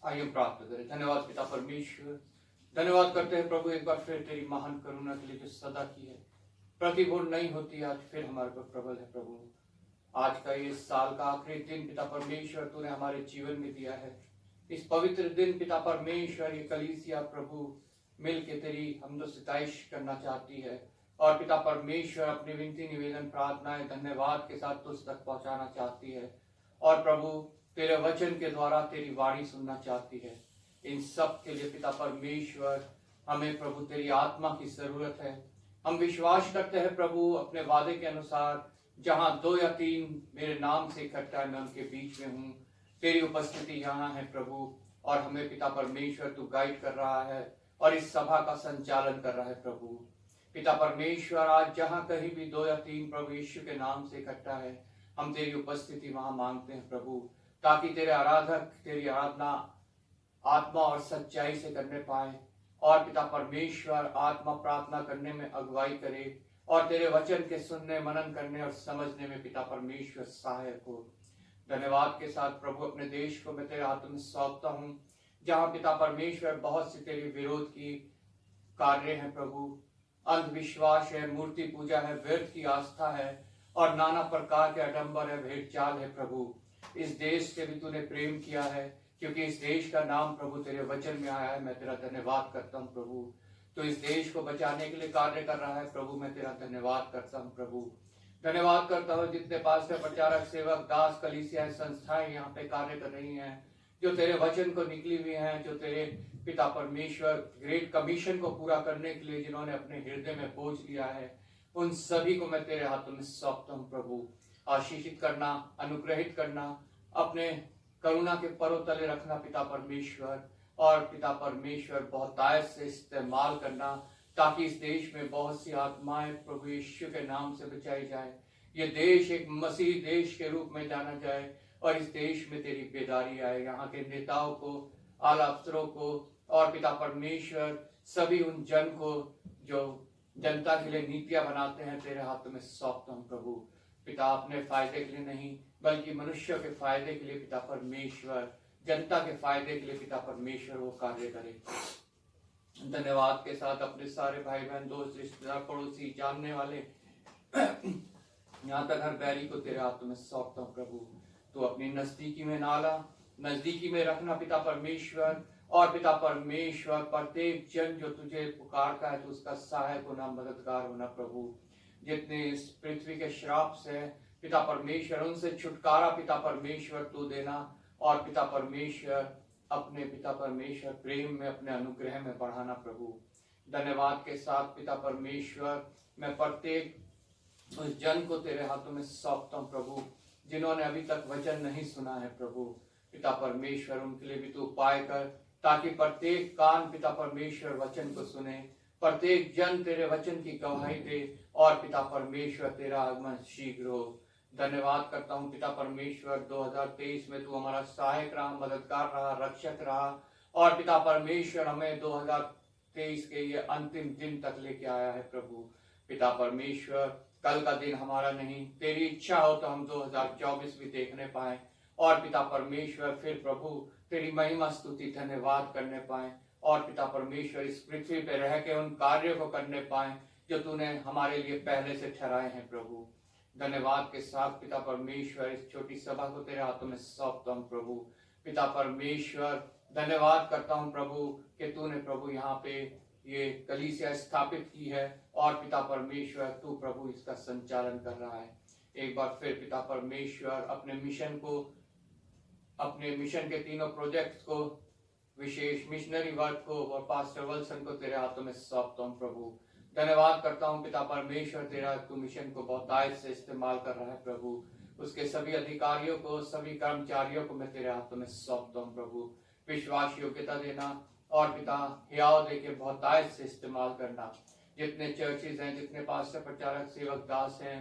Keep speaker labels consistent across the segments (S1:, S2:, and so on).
S1: आइए हम प्रार्थना करें। धन्यवाद पिता परमेश्वर, धन्यवाद करते हैं प्रभु एक बार फिर तेरी महान करुणा के लिए जो सदा की है, प्रतिपूर्ण नहीं होती, आज फिर हमारे पर प्रबल है। प्रभु आज का ये साल का आखिरी दिन पिता परमेश्वर तूने हमारे जीवन में दिया है। इस पवित्र दिन पिता परमेश्वर ये कलीसिया प्रभु मिल के तेरी हमदो सिताइश करना चाहती है और पिता परमेश्वर अपनी विनती निवेदन प्रार्थनाएं धन्यवाद के साथ तुझ तक पहुंचाना चाहती है और प्रभु तेरे वचन के द्वारा तेरी वाणी सुनना चाहती है। इन सब के लिए पिता परमेश्वर हमें प्रभु तेरी आत्मा की जरूरत है। हम विश्वास करते हैं प्रभु अपने वादे के अनुसार जहां 2 या 3 मेरे नाम से इकट्ठा है मैं उनके बीच में हूँ। तेरी उपस्थिति यहाँ है प्रभु और हमें पिता परमेश्वर तू गाइड कर रहा है और इस सभा का संचालन कर रहा है। प्रभु पिता परमेश्वर आज जहाँ कहीं भी 2 या 3 प्रभु यीशु के नाम से इकट्ठा है, हम तेरी उपस्थिति वहां मांगते हैं प्रभु, ताकि तेरे आराधक तेरी आराधना आत्मा और सच्चाई से करने पाए और पिता परमेश्वर आत्मा प्रार्थना करने में अगुवाई करे और तेरे वचन के सुनने मनन करने और समझने में पिता परमेश्वर सहायक हो। धन्यवाद के साथ प्रभु अपने देश को मैं तेरे हाथों में सौंपता हूँ, जहाँ पिता परमेश्वर बहुत सी तेरी विरोध की कार्य है प्रभु, अंधविश्वास है, मूर्ति पूजा है, व्यर्थ की आस्था है और नाना प्रकार के आडंबर है, भेड़ चाल है। प्रभु इस देश से भी तूने प्रेम किया है क्योंकि इस देश का नाम प्रभु तेरे वचन में आया है। मैं तेरा धन्यवाद करता हूँ प्रभु, तो इस देश को बचाने के लिए कार्य कर रहा है प्रभु, मैं तेरा धन्यवाद करता हूँ प्रभु। धन्यवाद करता हूँ जितने पास्टर प्रचारक सेवक दास कलीसिया संस्थाएं यहाँ पे कार्य कर रही हैं, जो तेरे वचन को निकली हुई हैं, जो तेरे पिता परमेश्वर ग्रेट कमीशन को पूरा करने के लिए जिन्होंने अपने हृदय में बोझ लिया है, उन सभी को मैं तेरे हाथों में सौंपता हूँ प्रभु। आशीषित करना, अनुग्रहित करना, अपने करुणा के परों तले रखना पिता परमेश्वर, और पिता परमेश्वर बहुतायत से इस्तेमाल करना ताकि इस देश में बहुत सी आत्माएं प्रभु यीशु के नाम से बचाई जाए। ये देश एक मसीही देश के रूप में जाना जाए और इस देश में तेरी बेदारी आए। यहाँ के नेताओं को, आला अफसरों को और पिता परमेश्वर सभी उन जन को जो जनता के लिए नीतियां बनाते हैं तेरे हाथों में सौंपता हूँ प्रभु। पिता अपने फायदे के लिए नहीं बल्कि मनुष्य के फायदे के लिए पिता परमेश्वर, जनता के फायदे के लिए पिता परमेश्वर वो कार्य करे। धन्यवाद के साथ अपने सारे भाई बहन, दोस्त, रिश्तेदार, पड़ोसी, जानने वाले, यहाँ तक हर बैरी को तेरे हाथों में सौंपता हूँ प्रभु। तो अपनी नजदीकी में नाला नजदीकी में रखना पिता परमेश्वर, और पिता परमेश्वर प्रत्येक जन जो तुझे पुकारता है तो उसका सहायक होना, मददगार होना प्रभु। जितने इस पृथ्वी के श्राप से पिता परमेश्वर उनसे छुटकारा पिता परमेश्वर तू देना, और पिता परमेश्वर अपने पिता परमेश्वर प्रेम में, अपने अनुग्रह में बढ़ाना प्रभु। धन्यवाद के साथ पिता परमेश्वर मैं प्रत्येक उस जन को तेरे हाथों में सौंपता हूँ प्रभु, जिन्होंने अभी तक वचन नहीं सुना है प्रभु। पिता परमेश्वर उनके लिए भी तू उपाय कर ताकि प्रत्येक कान पिता परमेश्वर वचन को सुने, प्रत्येक जन तेरे वचन की गवाही दे और पिता परमेश्वर तेरा आगमन शीघ्र हो। धन्यवाद करता हूँ पिता परमेश्वर 2023 में तू हमारा सहायक रहा, मददगार रहा, रक्षक रहा, और पिता परमेश्वर हमें 2023 के ये अंतिम दिन तक लेके आया है प्रभु। पिता परमेश्वर कल का दिन हमारा नहीं, तेरी इच्छा हो तो हम 2024 भी देखने पाए, और पिता परमेश्वर फिर प्रभु तेरी महिमा स्तुति धन्यवाद करने पाए, और पिता परमेश्वर इस पृथ्वी पे रह के उन कार्यों को करने पाए जो तूने हमारे लिए पहले से ठहराए हैं प्रभु। धन्यवाद के साथ पिता परमेश्वर इस छोटी सभा को तेरे हाथों में सौंपता हूँ प्रभु। पिता परमेश्वर धन्यवाद करता हूँ प्रभु कि तूने प्रभु यहाँ पे ये कलीसिया स्थापित की है, और पिता परमेश्वर तू प्रभु इसका संचालन कर रहा है। एक बार फिर पिता परमेश्वर अपने मिशन को, अपने मिशन के तीनों प्रोजेक्ट्स को, विशेष मिशनरी वर्क को और पास्टर वल्सन को तेरे हाथों में सौंपता हूँ प्रभु। धन्यवाद करता हूँ पिता परमेश्वर तेरा तू मिशन को बहुतायत से इस्तेमाल कर रहा है प्रभु। उसके सभी अधिकारियों को, सभी कर्मचारियों को मैं तेरे हाथों में सौंपता हूँ प्रभु। विश्वास योग्यता देना और पिता हियाव दे के बहुतायत से इस्तेमाल करना। जितने चर्चेज हैं, जितने पास्टर प्रचारक सेवक दास हैं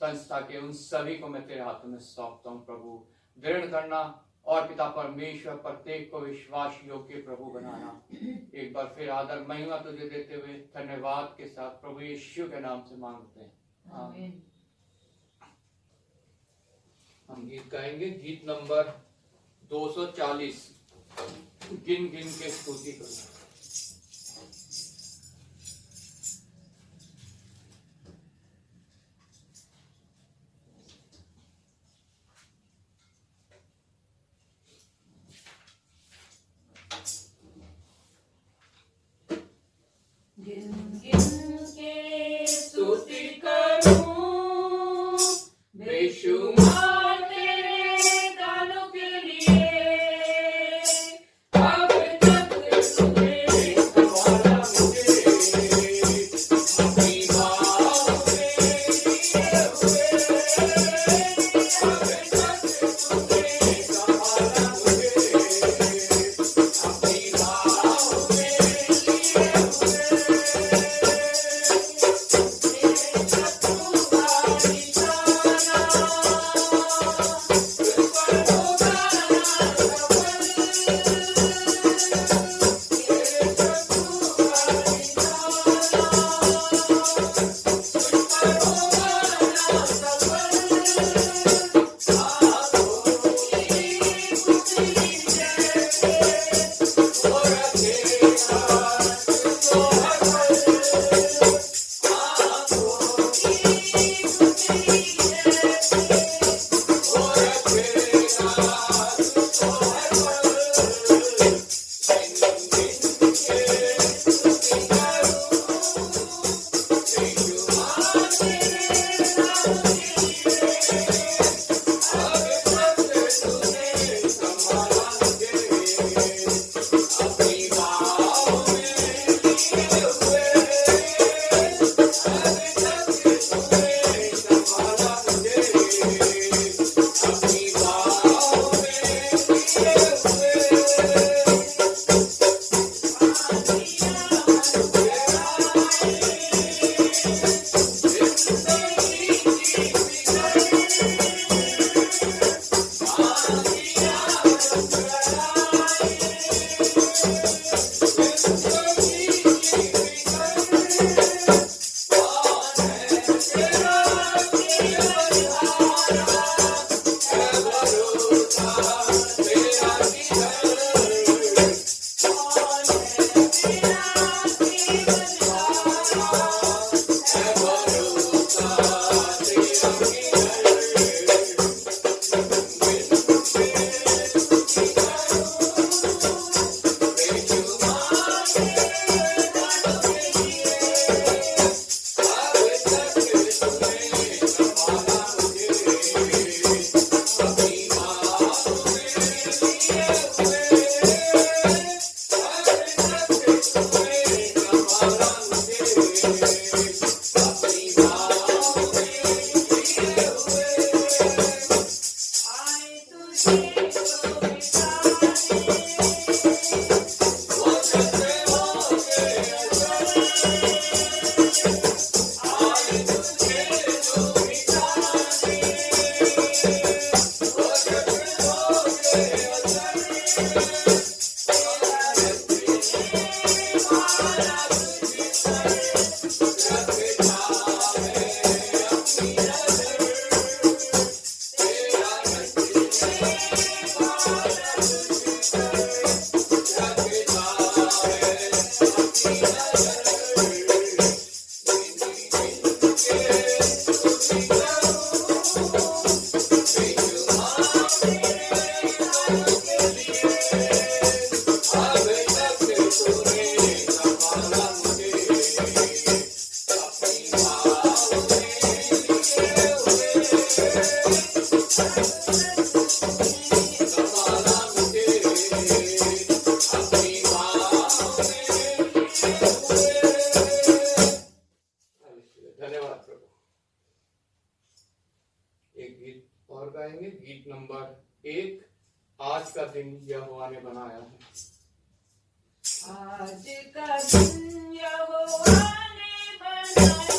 S1: संस्था के, उन सभी को मैं तेरे हाथों में सौंपता हूँ प्रभु। दृढ़ करना और पिता परमेश्वर प्रत्येक को विश्वास योग्य प्रभु बनाना। एक बार फिर आदर महिमा तुझे देते हुए धन्यवाद के साथ प्रभु यीशु के नाम से मांगते हैं, आमीन। हम गीत गाएंगे, गीत नंबर 240। गिन गिन के स्तुति करूं।
S2: गिन गिन के स्तुति करूं बेशुमार तेरे दानों के लिए। अब तक तूने संभाला मुझे अपनी बाहों में लिए हुए। अब तक तूने संभाला मुझे अपनी बाहों में लिए
S1: आज का दिन यहोवा ने बनाया है।
S2: आज का दिन यहोवा ने बनाया है।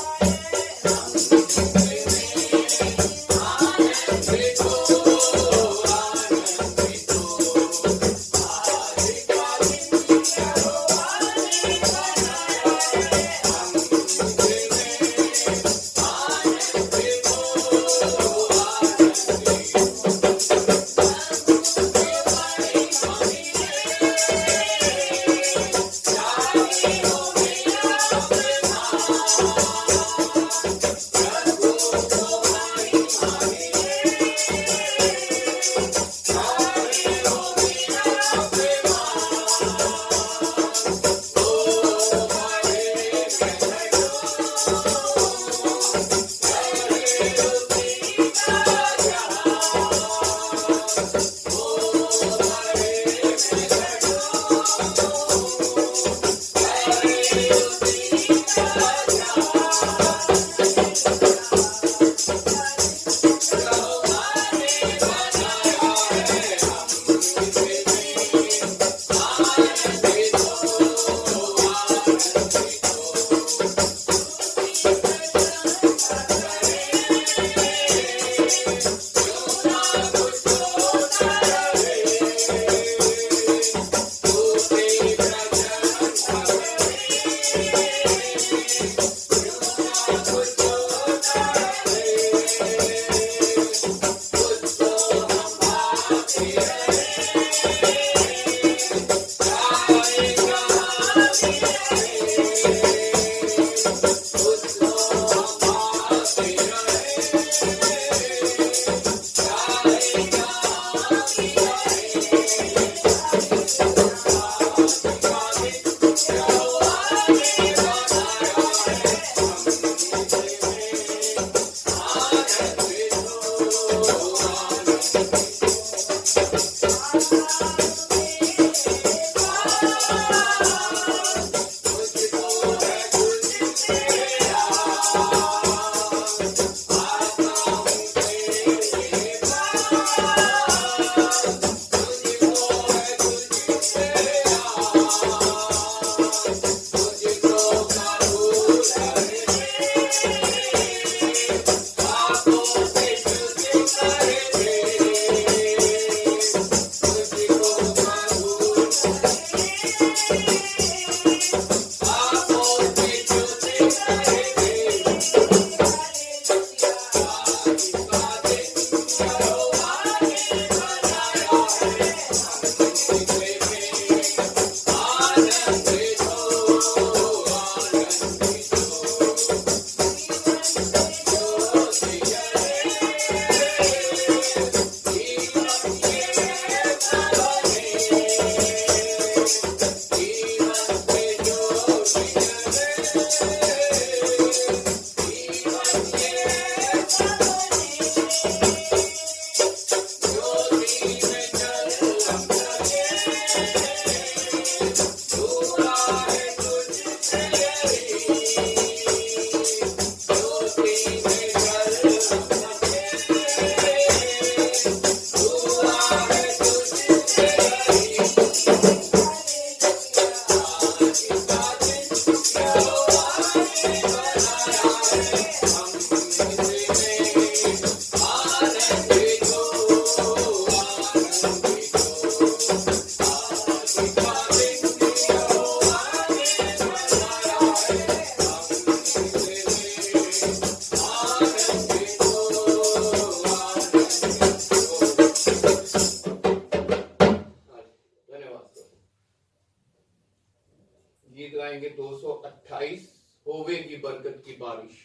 S1: गीत गाएंगे 228 होवेगी बरकत की बारिश।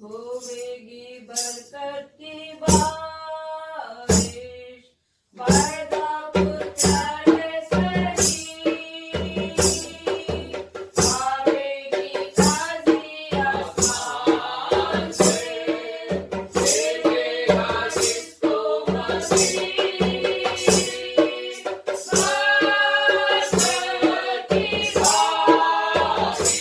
S2: होवेगी बरकत की बारिश वायदा पुत्र सही आवेगी काजी आसमान से देवेगा जिसको मसीह बरकत की बारिश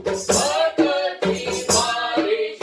S2: बरकत की बारिश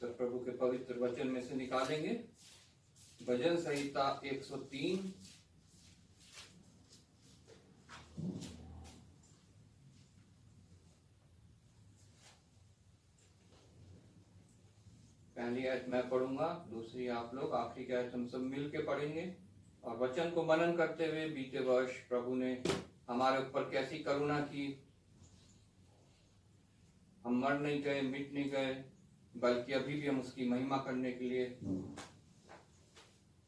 S1: सब प्रभु के पवित्र वचन में से निकालेंगे। भजन संहिता 103। पहली आयत मैं पढ़ूंगा, दूसरी आप लोग, आखिरी आयत हम सब मिल के पढ़ेंगे। और वचन को मनन करते हुए बीते वर्ष प्रभु ने हमारे ऊपर कैसी करुणा की। हम मर नहीं गए, मिट नहीं गए, बल्कि अभी भी हम उसकी महिमा करने के लिए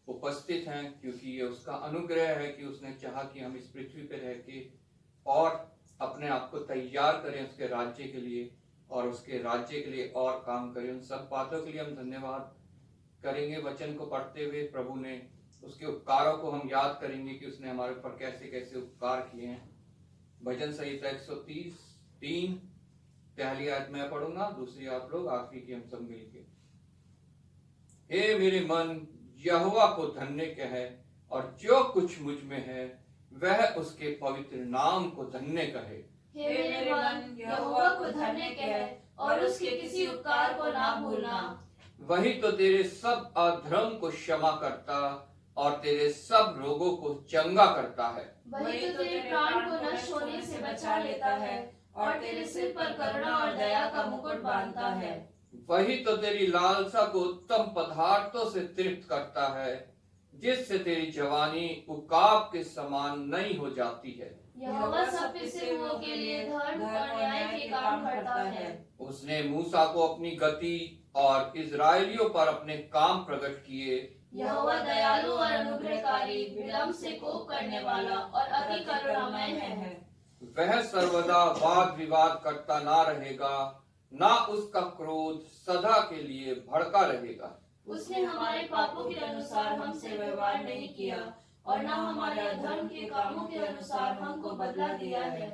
S1: उपस्थित हैं, क्योंकि ये उसका अनुग्रह है कि उसने चाहा कि हम इस पृथ्वी पर रह के और अपने आप को तैयार करें उसके राज्य के लिए, और उसके राज्य के लिए और काम करें। उन सब बातों के लिए हम धन्यवाद करेंगे। वचन को पढ़ते हुए प्रभु ने उसके उपकारों को हम याद करेंगे कि उसने हमारे ऊपर कैसे कैसे उपकार किए हैं। भजन संहिता 103 पहली आयत मैं पढ़ूंगा, दूसरी आप लोग, आखिरी की हम सब मिलके। हे मेरे मन, यहोवा को धन्य कह, और जो कुछ मुझ में है वह उसके पवित्र नाम को धन्य कहे।
S2: हे मेरे मन, यहोवा को धन्य कह और उसके किसी उपकार को ना भूलना।
S1: वही तो तेरे सब अधर्म को क्षमा करता और तेरे सब रोगों को चंगा करता है।
S2: वही तो तेरे प्राण को नष्ट होने से बचा लेता है और तेरे सिर पर करुणा और दया का मुकुट बांधता है।
S1: वही तो तेरी लालसा को उत्तम पदार्थों से तृप्त करता है, जिससे तेरी जवानी उकाब के समान नई हो जाती है।
S2: यहोवा सब पिसे हुओं के लिए धर्म और न्याय के काम करता है।
S1: उसने मूसा को अपनी गति और इजरायलियों पर अपने काम प्रकट किए।
S2: यहोवा दयालु और अनुग्रहकारी, विलम्ब से कोप करने वाला और अति करुणामय है।
S1: वह सर्वदा वाद विवाद करता ना रहेगा, ना उसका क्रोध सदा के लिए भड़का रहेगा।
S2: उसने हमारे पापों के अनुसार हमसे व्यवहार नहीं किया और न हमारे अधर्म के कामों के अनुसार हमको बदला दिया है।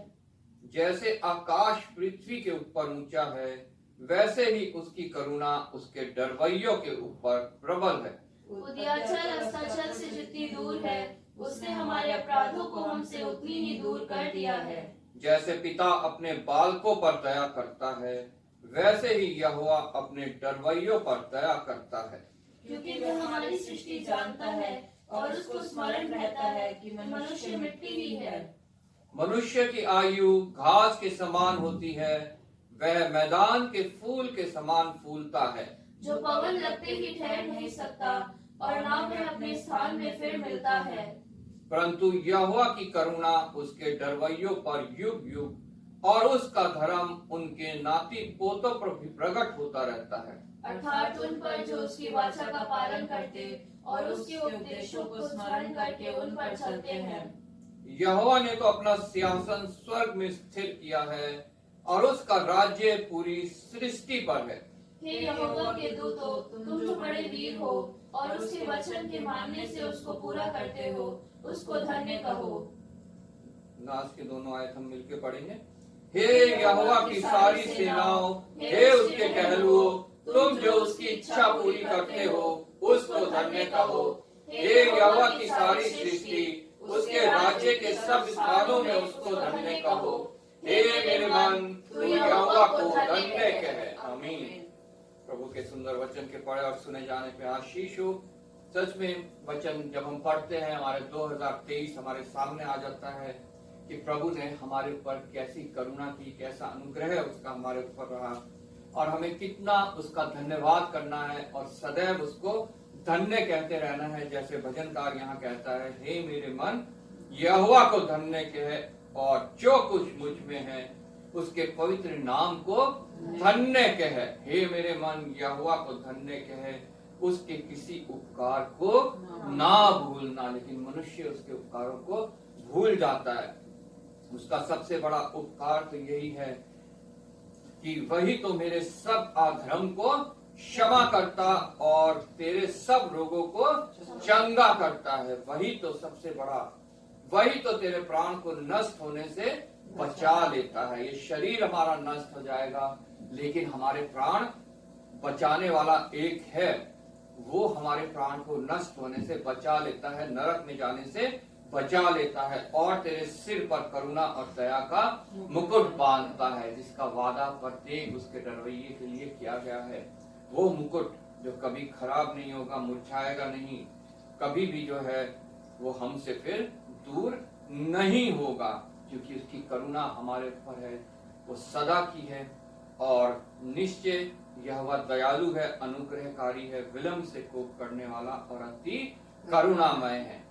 S1: जैसे आकाश पृथ्वी के ऊपर ऊंचा है, वैसे ही उसकी करुणा उसके डरवैयों के ऊपर प्रबल है।
S2: उदयाचल अस्ताचल से जितनी दूर है, उसने हमारे अपराधों को हमसे उतनी ही दूर कर दिया है।
S1: जैसे पिता अपने बालकों पर दया करता है, वैसे ही यहोवा अपने डरवैयों पर दया करता है।
S2: क्योंकि वह हमारी सृष्टि जानता है और उसको स्मरण रहता है कि मनुष्य मिट्टी ही है।
S1: मनुष्य की आयु घास के समान होती है, वह मैदान के फूल के समान फूलता है,
S2: जो पवन लगते ही ठहर नहीं सकता और ना वह अपने स्थान में फिर मिलता है।
S1: परंतु यहोवा की करुणा उसके डरवैयों पर युग युग और उसका धर्म उनके नाती पोतों पर भी प्रकट होता रहता है।
S2: अर्थात उन पर जो उसकी वाचा का पालन करते और उसके उपदेशों को स्मरण करके उन पर चलते हैं।
S1: यहोवा ने तो अपना सिंहासन स्वर्ग में स्थिर किया है और उसका राज्य पूरी सृष्टि पर है।
S2: हे यहोवा के दूतों, तुम जो बड़े वीर हो और उसके वचन के मानने से उसको पूरा करते हो, उसको धन्य कहो।
S1: नास के दोनों आयत हम मिलके पढ़ेंगे। हे यहोवा की सारी सेनाओं, हे उसके टहलुओं, तुम जो उसकी इच्छा पूरी करते हो, उसको धन्य कहो। हे यहोवा की सारी सृष्टि, उसके राज्य के सब स्थानों में उसको धन्य कहो। हे मेरे मन, तू यहोवा को धन्य कह। आमीन। प्रभु के सुंदर वचन के पढ़े और सुने जाने पे आशीष हो। सच में वचन जब हम पढ़ते हैं, हमारे 2023 हमारे सामने आ जाता है कि प्रभु ने हमारे ऊपर कैसी करुणा की, कैसा अनुग्रह उसका हमारे ऊपर रहा, और हमें कितना उसका धन्यवाद करना है और सदैव उसको धन्य कहते रहना है। जैसे भजनकार यहाँ कहता है, हे मेरे मन, यहोवा को धन्य कह और जो कुछ मुझ में है उसके पवित्र नाम को धन्य कह। हे मेरे मन, यहोवा को धन्य कह, उसके किसी उपकार को ना भूलना। लेकिन मनुष्य उसके उपकारों को भूल जाता है। उसका सबसे बड़ा उपकार तो यही है कि वही तो मेरे सब अधर्म को क्षमा करता और तेरे सब रोगों को चंगा करता है। वही तो सबसे बड़ा, वही तो तेरे प्राण को नष्ट होने से बचा लेता है। ये शरीर हमारा नष्ट हो जाएगा, लेकिन हमारे प्राण बचाने वाला एक है, वो हमारे प्राण को नष्ट होने से बचा लेता है, नरक में जाने से बचा लेता है, और तेरे सिर पर करुणा और दया का मुकुट बांधता है, जिसका वादा प्रत्येक उसके डरवैये के लिए किया गया है। वो मुकुट जो कभी खराब नहीं होगा, मुरझाएगा नहीं, कभी भी जो है वो हमसे फिर दूर नहीं होगा, क्योंकि उसकी करुणा हमारे ऊपर है, वो सदा की है और निश्चय यह वह दयालु है, अनुग्रहकारी है, विलंब से कोप करने वाला और अति करुणामय है।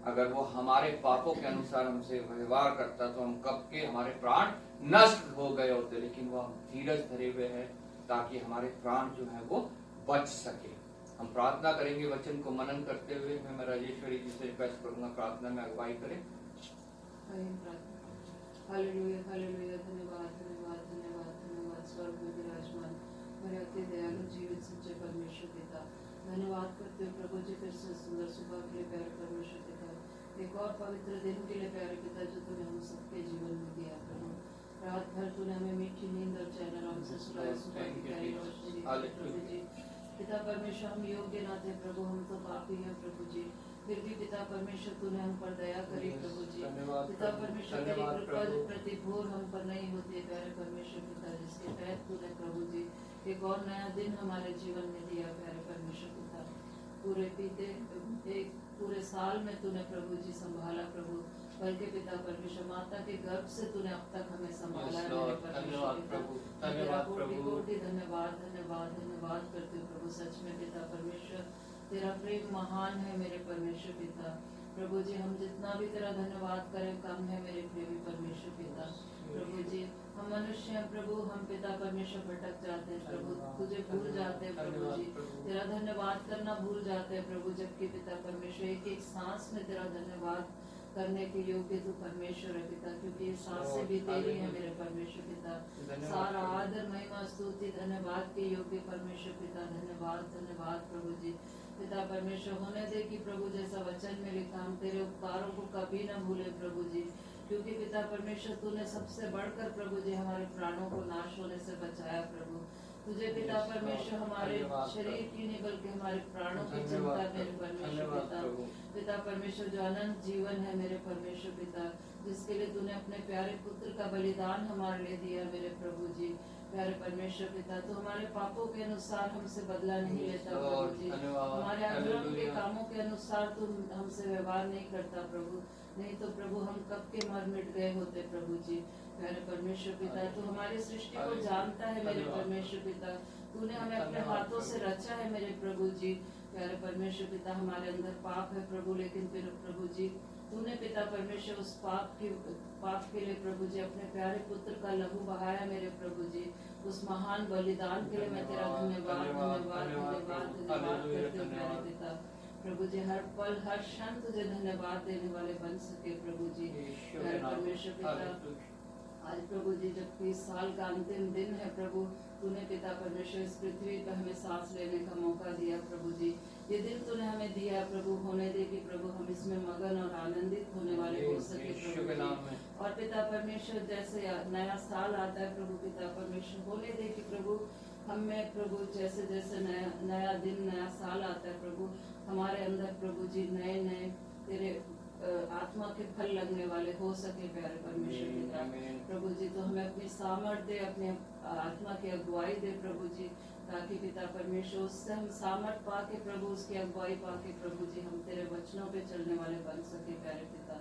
S1: अगर वो हमारे पापों के अनुसार हमसे व्यवहार करता तो हम कब के हमारे प्राण नष्ट हो गए होते, लेकिन वह धीरज धरे हुए है ताकि हमारे प्राण जो है वो बच सके। हम प्रार्थना करेंगे वचन को मनन करते हुए। मैं राजेश्वरी जी से रिक्वेस्ट करूंगा प्रार्थना में अगुवाई करें।
S3: हालेलुया हालेलुया, धन्यवाद धन्यवाद धन्यवाद धन्यवाद। स्वर्ग में विराजमान मेरे अति दयालु जीवित सच्चे परमेश्वर पिता, धन्यवाद करते हो प्रभु जी फिर से सुंदर सुबह के लिए प्यारे परमेश्वर पिता, एक और पवित्र दिन के लिए प्यारे पिता जो तूने हम सबके जीवन में दिया प्रभु। रात भर तूने हमें मीठी नींद और चैन आराम से सुलाया, सुबह की प्यारी रोशनी दी प्रभु जी। पिता परमेश्वर हम योग्य ना थे प्रभु, हम तो पापी हैं प्रभु जी, फिर भी पिता परमेश्वर तूने हम पर दया करी प्रभु जी। पिता परमेश्वर तेरी कृपा जो प्रतिभोर हम पर नहीं होती प्यारे परमेश्वर पिता, जिसके तहत तूने प्रभु जी एक और नया दिन हमारे जीवन में दिया प्यारे परमेश्वर पिता। पूरे साल में तूने प्रभु जी संभाला प्रभु, बल्कि पिता परमेश्वर माता के गर्भ से तूने अब तक हमें संभाला है मेरे परमेश्वर पिता। तेरा कोटि कोटि धन्यवाद धन्यवाद धन्यवाद करते हो प्रभु। सच में पिता परमेश्वर तेरा प्रेम महान है मेरे परमेश्वर पिता। प्रभु जी हम जितना भी तेरा धन्यवाद करें कम है मेरे प्रेमी परमेश्वर पिता। प्रभु जी हम मनुष्य हैं प्रभु, हम पिता परमेश्वर भटक जाते हैं प्रभु, तुझे भूल जाते हैं प्रभु जी, तेरा धन्यवाद करना भूल जाते हैं प्रभु, जबकि पिता परमेश्वर एक एक सांस में तेरा धन्यवाद करने के योग्य तू परमेश्वर है पिता, क्योंकि ये सांसें भी तेरी है मेरे परमेश्वर पिता। सारा आदर महिमा स्तुति धन्यवाद के योग्य परमेश्वर पिता। धन्यवाद धन्यवाद प्रभु जी। पिता परमेश्वर होने दे कि प्रभु जैसा वचन में लिखा हम तेरे उपकारों को कभी न भूले प्रभु जी, क्योंकि पिता परमेश्वर तूने सबसे बढ़कर प्रभु जी हमारे प्राणों को नाश होने से बचाया प्रभु। तुझे पिता परमेश्वर हमारे शरीर की नहीं बल्कि हमारे प्राणों की चिंता मेरे परमेश्वर पिता। पिता परमेश्वर जो अनंत जीवन है मेरे परमेश्वर पिता, जिसके लिए तूने अपने प्यारे पुत्र का बलिदान हमारे लिए दिया मेरे प्रभु जी। प्यारे परमेश्वर पिता तो हमारे पापों के अनुसार हमसे बदला नहीं लेता प्रभु जी, हमारे अधर्म के कामों के अनुसार तू हमसे व्यवहार नहीं करता प्रभु, नहीं तो प्रभु हम कब के मर मिट गए होते प्रभु जी। प्यारे परमेश्वर पिता तू हमारी सृष्टि को जानता है मेरे परमेश्वर पिता, तूने हमें अपने हाथों से रचा है मेरे प्रभु जी। प्यारे परमेश्वर पिता हमारे अंदर पाप है प्रभु, लेकिन फिर प्रभु जी तूने पिता परमेश्वर उस पाप के लिए प्रभु जी अपने प्यारे पुत्र का लहू बहाया मेरे प्रभु जी। उस महान बलिदान के लिए मैं तेरा धन्यवाद धन्यवाद धन्यवाद धन्यवाद करते हूँ प्यारे पिता। प्रभु जी हर पल हर क्षण तुझे धन्यवाद देने वाले बन सके प्रभु जी। प्यारे परमेश्वर पिता आज प्रभु जी जबकि इस साल का अंतिम दिन है प्रभु, तूने पिता परमेश्वर इस पृथ्वी पर हमें सांस लेने का मौका दिया प्रभु जी। ये दिन तूने हमें दिया प्रभु, होने दे कि प्रभु हम इसमें मगन और आनंदित होने वाले हो सके प्रभु जी। और पिता परमेश्वर जैसे नया साल आता है प्रभु पिता परमेश्वर होने दे कि प्रभु हमें प्रभु जैसे जैसे नया दिन नया साल आता है प्रभु, हमारे अंदर प्रभु जी नए नए तेरे आत्मा के फल लगने वाले हो सके प्यारे परमेश्वर पिता। प्रभु जी तो हमें अपनी सामर्थ्य अपने आत्मा की अगुवाई दे प्रभु जी, ताकि पिता परमेश्वर उससे हम सामर्थ पाके प्रभु उसकी अगुवाई पाके प्रभु जी हम तेरे वचनों पे चलने वाले बन सके प्यारे पिता।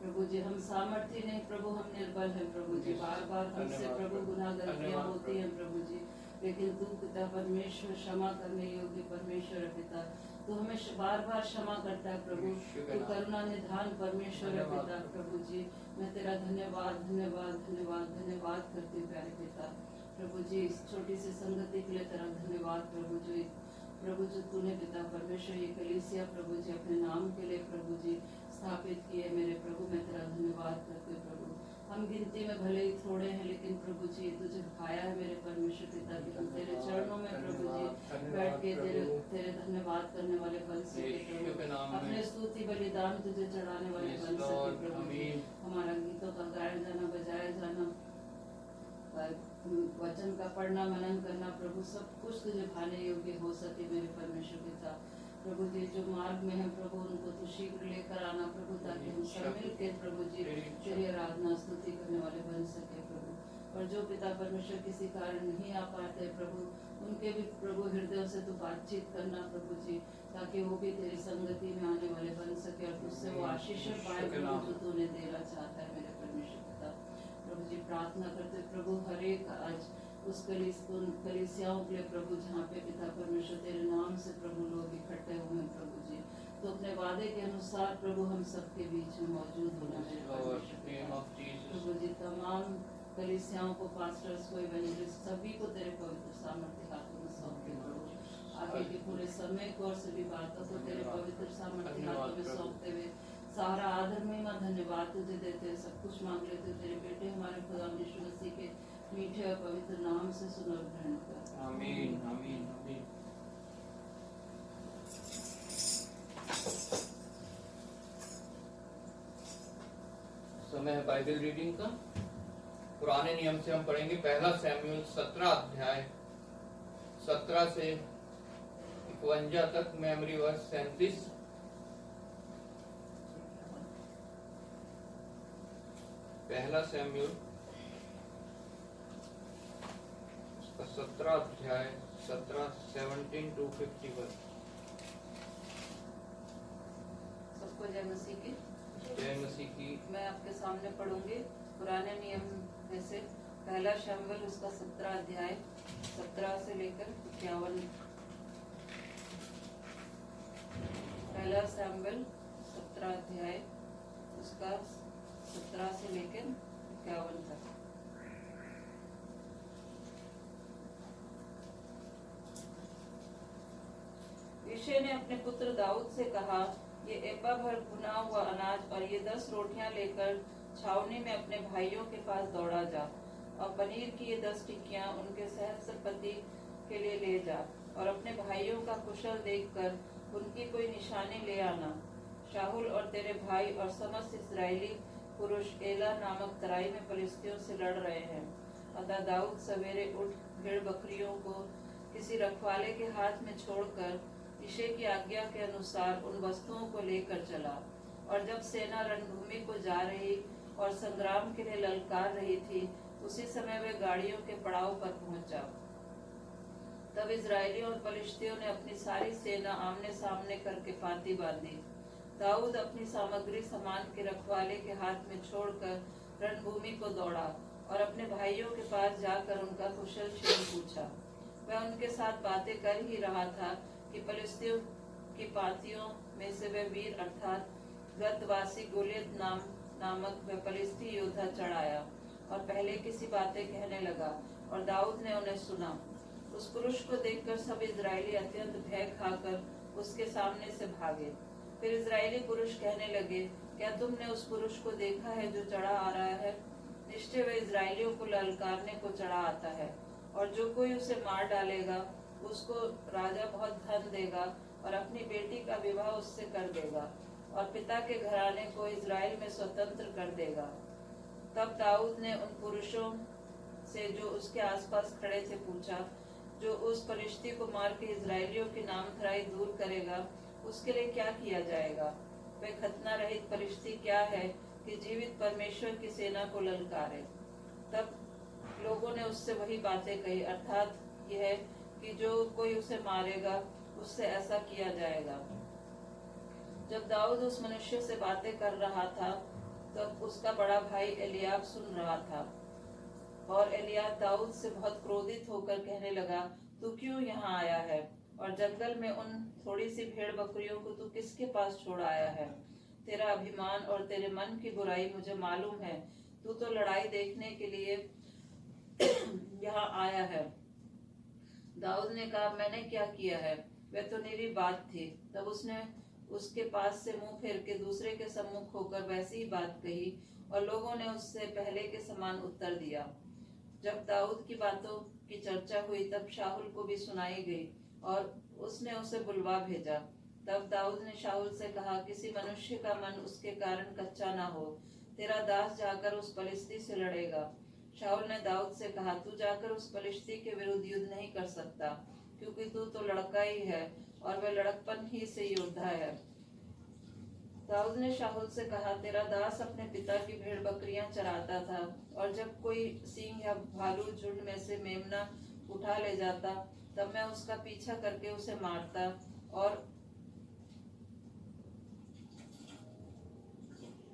S3: प्रभु जी हम सामर्थ्य नहीं प्रभु, हम निर्बल हैं प्रभु जी, बार बार हमसे प्रभु गुनाह गलतियाँ होती हैं प्रभु जी, लेकिन तू पिता परमेश्वर क्षमा करने योग्य परमेश्वर है पिता। तू हमें बार बार क्षमा करता है प्रभु, तू करुणा निधान परमेश्वर है पिता। प्रभु जी मैं तेरा धन्यवाद धन्यवाद धन्यवाद धन्यवाद करती हूँ प्यारे पिता। प्रभु जी इस छोटी सी संगति के लिए तेरा धन्यवाद प्रभु जो तूने पिता परमेश्वर ये कलीसिया प्रभु जी अपने नाम के लिए प्रभु जी स्थापित किए मेरे प्रभु, मैं तेरा धन्यवाद करती हूँ प्रभु। हम गिनती में भले ही थोड़े हैं लेकिन प्रभु जी तुझे भाया है मेरे परमेश्वर पिता कि हम तेरे चरणों में प्रभु जी बैठ के तेरे धन्यवाद करने वाले बन सके प्रभु, अपने स्तुति बलिदान तुझे चढ़ाने वाले बन सके प्रभु जी। हमारा गीतों का गाया जाना बजाया जाना वचन का पढ़ना मनन करना प्रभु सब कुछ तुझे भाने योग्य हो सके मेरे परमेश्वर पिता। प्रभु जी जो मार्ग में है प्रभु उनको तो शीघ्र लेकर आना प्रभु, ताकि हम सब मिलकर प्रभु जी तेरी आराधना स्तुति करने वाले बन सके प्रभु। और जो पिता परमेश्वर किसी कारण नहीं आ पाते प्रभु, उनके उनके भी प्रभु हृदय से तू बातचीत करना प्रभु जी, ताकि वो भी तेरी संगति में आने वाले बन सके और तुझसे वो आशीष पाए प्रभु जो तूने देना चाहता है मेरे परमेश्वर पिता। प्रभु जी प्रार्थना करते प्रभु हर एक आज उस कलीसियाओं के लिए प्रभु जहाँ पे पिता परमेश्वर तेरे नाम से प्रभु लोग इकट्ठे हुए हैं प्रभु जी, तो अपने वादे के अनुसार प्रभु हम सबके बीच में मौजूद होना मेरे परमेश्वर पिता। प्रभु जी तमाम कलीसियाओं को, पास्टर्स को, इवेंजलिस्ट सभी को तेरे पवित्र सामर्थ्य हाथों में सौंपते प्रभु। आगे के पूरे समय को और सभी बातों को तेरे पवित्र सामर्थ्य हाथों में सौंपते हुए सारा आदर महिमा धन्यवाद तुझे देते हैं, सब कुछ मांग लेते हैं तेरे बेटे हमारे खुदा यीशु मसीह के मीठे और पवित्र नाम से सुन और ग्रहण कर।
S1: आमीन आमीन आमीन। समय है बाइबल रीडिंग का। पुराने नियम से हम पढ़ेंगे पहला सैमुएल 17 अध्याय 17 से 51 तक, मेमोरी वर्स 37। पहला सैमुएल 17 अध्याय 17 to 51।
S3: सबको जय मसीह की।
S1: जय मसीह की।
S3: मैं आपके सामने पढ़ूंगी पुराने नियम में से पहला शमूएल उसका 17 अध्याय 17 से लेकर 51। पहला शमूएल 17 अध्याय उसका 17 से लेकर 51 तक। यिशै ने अपने पुत्र दाऊद से कहा, ये एपा भर भुना हुआ अनाज और ये 10 रोटियां लेकर छावनी में अपने भाइयों के पास दौड़ा जा, और पनीर की ये 10 टिक्कियां उनके सहस्त्रपति के लिए ले जा, और अपने भाइयों का कुशल देखकर उनकी कोई निशानी ले आना। शाहुल और तेरे भाई और समस्त इस्राएली पुरुष एला नामक तराई में फलिस्तियों से लड़ रहे हैं। अतः दाऊद सवेरे उठ भेड़ बकरियों को किसी रखवाले के हाथ में छोड़कर यिशै की आज्ञा के अनुसार उन वस्तुओं को लेकर चला। और जब सेना रणभूमि को जा रही और संग्राम के लिए ललकार रही थी, उसी समय वे गाड़ियों के पड़ाव पर पहुंचा। तब इजरायलियों और फलिश्तियों ने अपनी सारी सेना आमने सामने करके पाती बांधी। दाऊद अपनी सामग्री सामान के रखवाले के हाथ में छोड़कर रणभूमि को दौड़ा और अपने भाइयों के पास जाकर उनका कुशल क्षेम पूछा। वह उनके साथ बातें कर ही रहा था कि फलिस्तियों की पातियों में से वह वीर अर्थात गतवासी गोलियत नामक वह फलिस्ती योद्धा चढ़ आया और पहले किसी बातें कहने लगा, और दाऊद ने उन्हें सुना। उस पुरुष को देखकर सब इजरायली अत्यंत भय खाकर उसके सामने से भागे। फिर इजरायली पुरुष कहने लगे, क्या तुमने उस पुरुष को देखा है जो चढ़ा आ रहा है? निश्चय वह इजरायलियों को ललकारने को चढ़ा आता है, और जो कोई उसे मार डालेगा उसको राजा बहुत धन देगा और अपनी बेटी का विवाह उससे कर देगा और पिता के घराने को इजराइल में स्वतंत्र कर देगा। तब दाऊद ने उन पुरुषों से जो उसके आसपास खड़े थे पूछा, जो उस फलिश्ती को मार के इजरायलियों की नामधराई दूर करेगा, उसके लिए क्या किया जाएगा? वह खतना रहित फलिश्ती क्या है कि जीवित परमेश्वर की सेना को ललकारे? तब लोगों ने उससे वही बातें कही, अर्थात यह कि जो कोई उसे मारेगा उससे ऐसा किया जाएगा। जब दाऊद उस मनुष्य से बातें कर रहा था, तब उसका बड़ा भाई एलियाब सुन रहा था। और एलियाब दाऊद से बहुत क्रोधित होकर कहने लगा, तू क्यों यहाँ आया है? और जंगल में उन थोड़ी सी भेड़ बकरियों को तू किसके पास छोड़ आया है? तेरा अभिमान और तेरे मन की बुराई मुझे मालूम है। तू तो लड़ाई देखने के लिए यहाँ आया है। दाऊद ने कहा, मैंने क्या किया है? वह तो निरी बात थी। तब उसने उसके पास से मुंह फेर के दूसरे के सम्मुख होकर वैसी ही बात कही, और लोगों ने उससे पहले के समान उत्तर दिया। जब दाऊद की बातों की चर्चा हुई, तब शाहुल को भी सुनाई गई, और उसने उसे बुलवा भेजा। तब दाऊद ने शाहुल से कहा, किसी मनुष्य का मन उसके कारण कच्चा ना हो। तेरा दास जाकर उस फलिश्ती से लड़ेगा। शाऊल ने दाऊद से कहा, तू जाकर उस फलिश्ती के विरुद्ध युद्ध नहीं कर सकता, क्योंकि तू तो लड़का ही है और वह लड़कपन ही से योद्धा है। दाऊद ने शाऊल से कहा, तेरा दास अपने पिता की भेड़ बकरियां चराता था, और जब कोई सिंह या भालू झुंड में से मेमना उठा ले जाता तब मैं उसका पीछा करके उसे मारता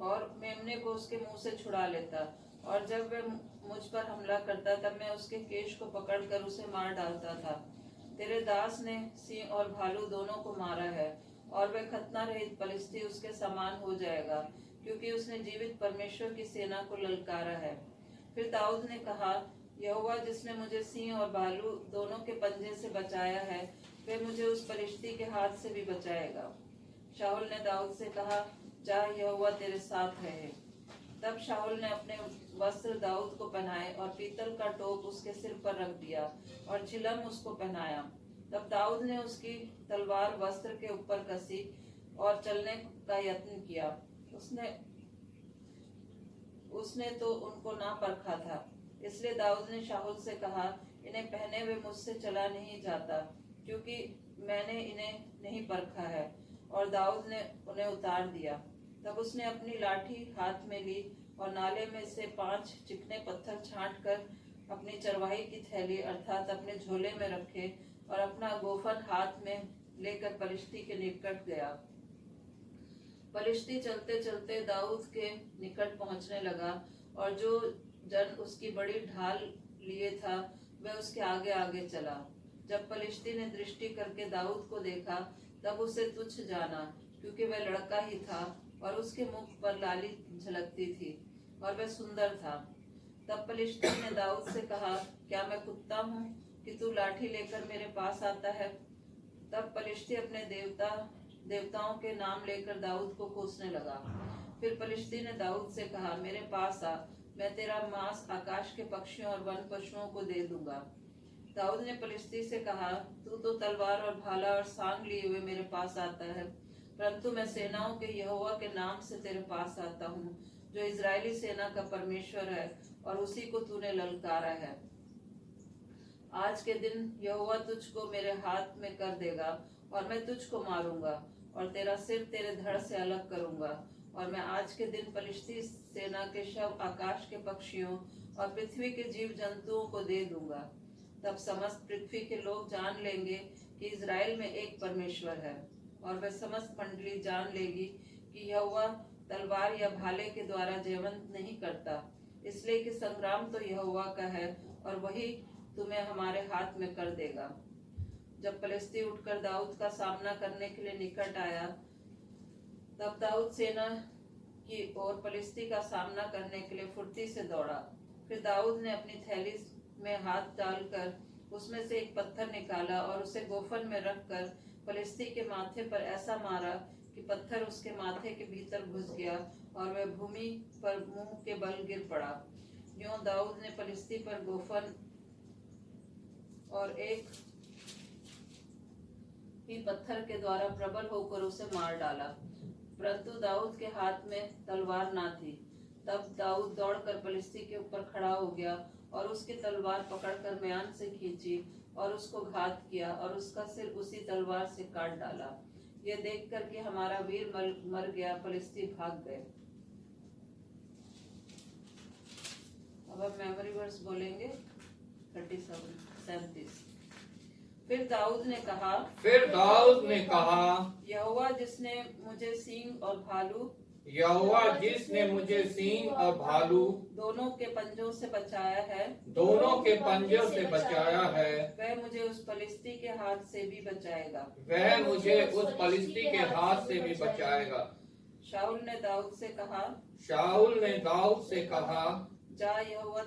S3: और मेमने को उसके मुंह से छुड़ा लेता। और जब वह मुझ पर हमला करता तब मैं उसके केश को पकड़कर उसे मार डालता था। तेरे दास ने सिंह और भालू दोनों को मारा है, और वह खतना रहित पलिश्ती उसके समान हो जाएगा, क्योंकि उसने जीवित परमेश्वर की सेना को ललकारा है। फिर दाऊद ने कहा, यहोवा जिसने मुझे सिंह और भालू दोनों के पंजे से बचाया है, वह मुझे उस पलिश्ती के हाथ से भी बचाएगा। शाऊल ने दाऊद से कहा, जा, यहोवा तेरे साथ रहे। तब शाऊल ने अपने वस्त्र दाऊद को पहनाए और पीतल का टोप उसके सिर पर रख दिया और चिलम उसको पहनाया। तब दाऊद ने उसकी तलवार वस्त्र के ऊपर कसी और चलने का यत्न किया। उसने तो उनको ना परखा था, इसलिए दाऊद ने शाऊल से कहा, इन्हें पहने हुए मुझसे चला नहीं जाता, क्योंकि मैंने इन्हें नहीं परखा है। और दाऊद ने उन्हें उतार दिया। तब उसने अपनी लाठी हाथ में ली और नाले में से 5 चिकने पत्थर छांटकर अपनी चरवाही की थैली अर्थात अपने झोले में रखे और अपना गोफन हाथ में लेकर पलिश्ती के निकट गया। पलिश्ती चलते चलते दाऊद के निकट पहुंचने लगा, और जो जन उसकी बड़ी ढाल लिए था वह उसके आगे आगे चला। जब पलिश्ती ने दृष्टि करके दाऊद को देखा तब उसे तुच्छ जाना, क्योंकि वह लड़का ही था और उसके मुख पर लाली झलकती थी और वह सुंदर था। तब पलिश्ती ने दाऊद से कहा, क्या मैं कुत्ता हूँ कि तू लाठी लेकर मेरे पास आता है? तब पलिश्ती अपने देवताओं के नाम लेकर दाऊद को कोसने लगा। फिर पलिश्ती ने दाऊद से कहा, मेरे पास आ, मैं तेरा मांस आकाश के पक्षियों और वन पशुओं को दे दूंगा। दाऊद ने पलिश्ती से कहा, तू तो तलवार और भाला और सांग लिए हुए मेरे पास आता है, परंतु मैं सेनाओं के यहोवा के नाम से तेरे पास आता हूँ, जो इजरायली सेना का परमेश्वर है, और उसी को तूने ललकारा है। आज के दिन यहोवा तुझको मेरे हाथ में कर देगा, और मैं तुझको मारूंगा और तेरा सिर तेरे धड़ से अलग करूंगा। और मैं आज के दिन पलिश्ती सेना के शव आकाश के पक्षियों और पृथ्वी के जीव जंतुओं को दे दूंगा। तब समस्त पृथ्वी के लोग जान लेंगे कि इजराइल में एक परमेश्वर है, और वह समस्त मंडली जान लेगी कि यहोवा तलवार या भाले के द्वारा जयवंत नहीं करता, इसलिए कि संग्राम तो यहोवा का है और वही तुम्हें हमारे हाथ में कर देगा। जब पलिश्ती उठकर दाऊद का सामना करने के लिए निकट आया, तब दाऊद सेना की ओर पलिश्ती का सामना करने के लिए फुर्ती से दौड़ा। फिर दाऊद ने अपनी थैली में हाथ डालकर उसमें से एक पत्थर निकाला और उसे गोफन में रखकर पलिश्ती के माथे पर ऐसा मारा कि पत्थर उसके माथे के भीतर घुस गया और वह भूमि पर मुंह के बल गिर पड़ा। यूं दाऊद ने पलिश्ती पर गोफन और एक ही पत्थर के द्वारा प्रबल होकर उसे मार डाला, परंतु दाऊद के हाथ में तलवार ना थी। तब दाऊद दौड़कर पलिश्ती के ऊपर खड़ा हो गया और उसकी तलवार पकड़कर म्यान से खींची और उसको घात किया और उसका सिर उसी तलवार से काट डाला। यह देखकर कि हमारा वीर मर गया, पलिश्ती भाग गए। अब हम मेमोरी वर्स बोलेंगे 37। फिर दाऊद ने कहा, यहोवा जिसने मुझे सिंह और भालू दोनों के पंजों से बचाया है, वह मुझे उस पलिश्ती के हाथ से भी बचाएगा। शाऊल ने दाऊद से कहा, जा, यहोवा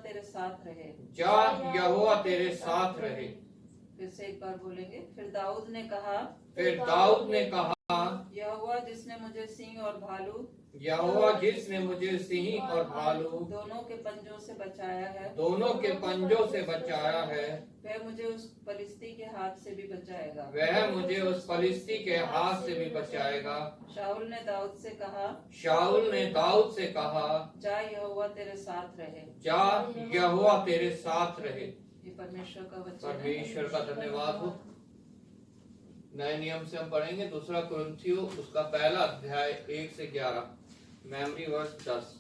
S3: तेरे साथ रहे। फिर से एक बार बोलेंगे। फिर दाऊद ने कहा, यहोवा जिसने मुझे सिंह और भालू दोनों के पंजों से बचाया है, वह मुझे उस पलिश्ती के हाथ से भी बचाएगा। शाऊल ने दाऊद से कहा, जा, यहोवा तेरे साथ रहे। ये परमेश्वर का वचन है।
S1: परमेश्वर का धन्यवाद हो। नए नियम से हम पढ़ेंगे 2 कुरिन्थियों उसका पहला अध्याय 1 से 11, मेमोरी वर्स 10।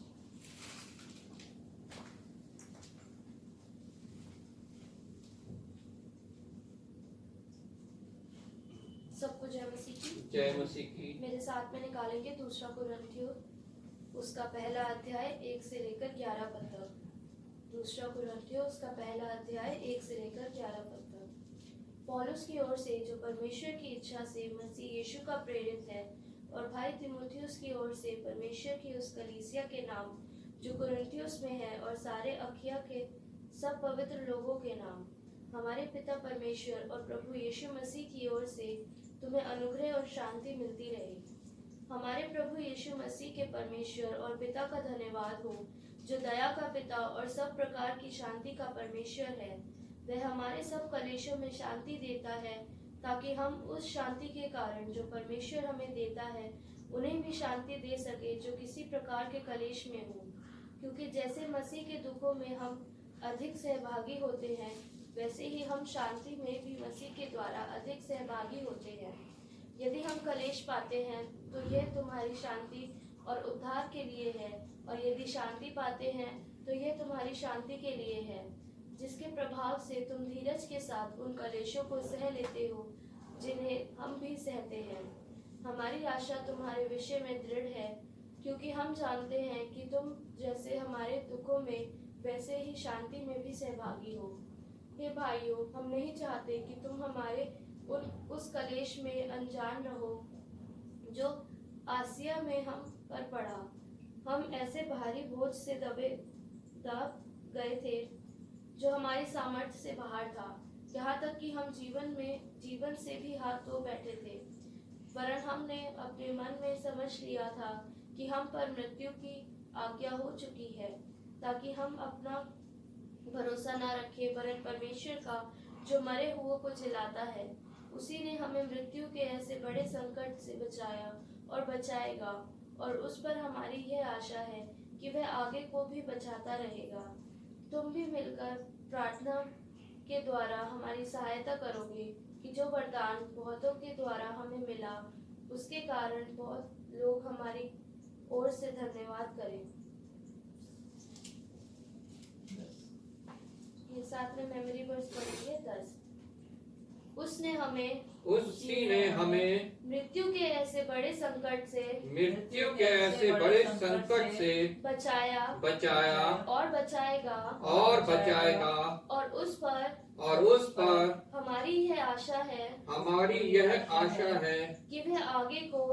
S2: सबको जय मसीह की।
S1: जय मसीह की।
S2: मेरे साथ में निकालेंगे दूसरा कुरिन्थियों उसका पहला अध्याय 1 से लेकर 11 पद तक। दूसरा कुरिन्थियों उसका पहला अध्याय 1 से लेकर 11 पद तक। पौलुस की ओर से जो परमेश्वर की इच्छा से मसीह यीशु का प्रेरित है, और भाई तीमुथियुस की ओर से परमेश्वर की उस कलीसिया के नाम जो कुरिन्थियुस में है, और सारे अखिया के सब पवित्र लोगों के नाम, हमारे पिता परमेश्वर और प्रभु यीशु मसीह की ओर से तुम्हें अनुग्रह और शांति मिलती रहे। हमारे प्रभु यीशु मसीह के परमेश्वर और पिता का धन्यवाद हो, जो दया का पिता और सब प्रकार की शांति का परमेश्वर है। वह हमारे सब कलेशों में शांति देता है, ताकि हम उस शांति के कारण जो परमेश्वर हमें देता है उन्हें भी शांति दे सके जो किसी प्रकार के कलेश में हो। क्योंकि जैसे मसीह के दुखों में हम अधिक सहभागी होते हैं, वैसे ही हम शांति में भी मसीह के द्वारा अधिक सहभागी होते हैं। यदि हम कलेश पाते हैं तो यह तुम्हारी शांति और उद्धार के लिए है, और यदि शांति पाते हैं तो यह तुम्हारी शांति के लिए है, जिसके प्रभाव से तुम धीरज के साथ उन कलेशों को सह लेते हो जिन्हें हम भी सहते हैं। हमारी आशा तुम्हारे विषय में दृढ़ है, क्योंकि हम जानते हैं कि तुम जैसे हमारे दुखों में वैसे ही शांति में भी सहभागी हो। हे भाइयों, हम नहीं चाहते कि तुम हमारे उस कलेश में अनजान रहो जो आसिया में हम पर पड़ा। हम ऐसे भारी बोझ से दब गए थे जो हमारी सामर्थ्य से बाहर था, यहाँ तक कि हम जीवन से भी हाथ धो बैठे थे। वरन हमने अपने मन में समझ लिया था कि हम पर मृत्यु की आज्ञा हो चुकी है, ताकि हम अपना भरोसा न रखें, वरन परमेश्वर का जो मरे हुओं को जिलाता है। उसी ने हमें मृत्यु के ऐसे बड़े संकट से बचाया और बचाएगा, और उस पर हमारी यह आशा है कि वह आगे को भी बचाता रहेगा। तुम भी मिलकर प्रार्थना के द्वारा हमारी सहायता करोगे कि जो वरदान बहुतों के द्वारा हमें मिला, उसके कारण बहुत लोग हमारी ओर से धन्यवाद करें। ये साथ में मेमोरी वर्स पढ़ेंगे 10। उसी ने हमें
S1: मृत्यु के ऐसे बड़े संकट से
S2: बचाया और बचाएगा, और उस पर हमारी यह आशा है कि वह आगे को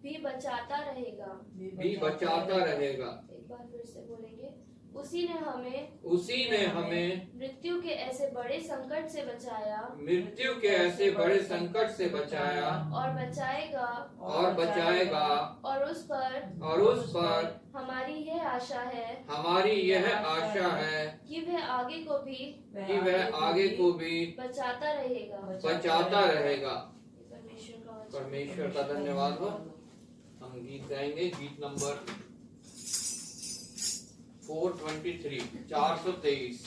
S2: भी बचाता रहेगा। एक बार फिर से बोलेंगे, उसी ने हमें मृत्यु के ऐसे बड़े संकट से बचाया और बचाएगा, और उस पर हमारी यह आशा है कि वह आगे को भी बचाता रहेगा।
S1: परमेश्वर का धन्यवाद हो। हम गीत गाएंगे, गीत नंबर 423।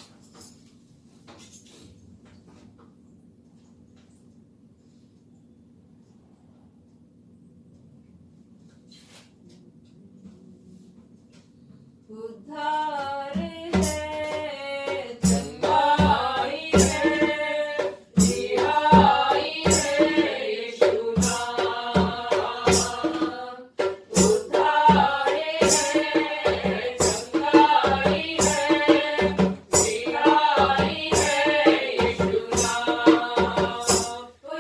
S3: उद्धार है, चंगाई है, रिहाई है, यीशु नाम। उद्धार है, चंगाई है, रिहाई है, यीशु नाम।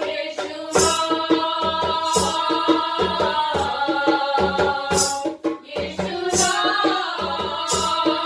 S3: यीशु नाम, यीशु नाम।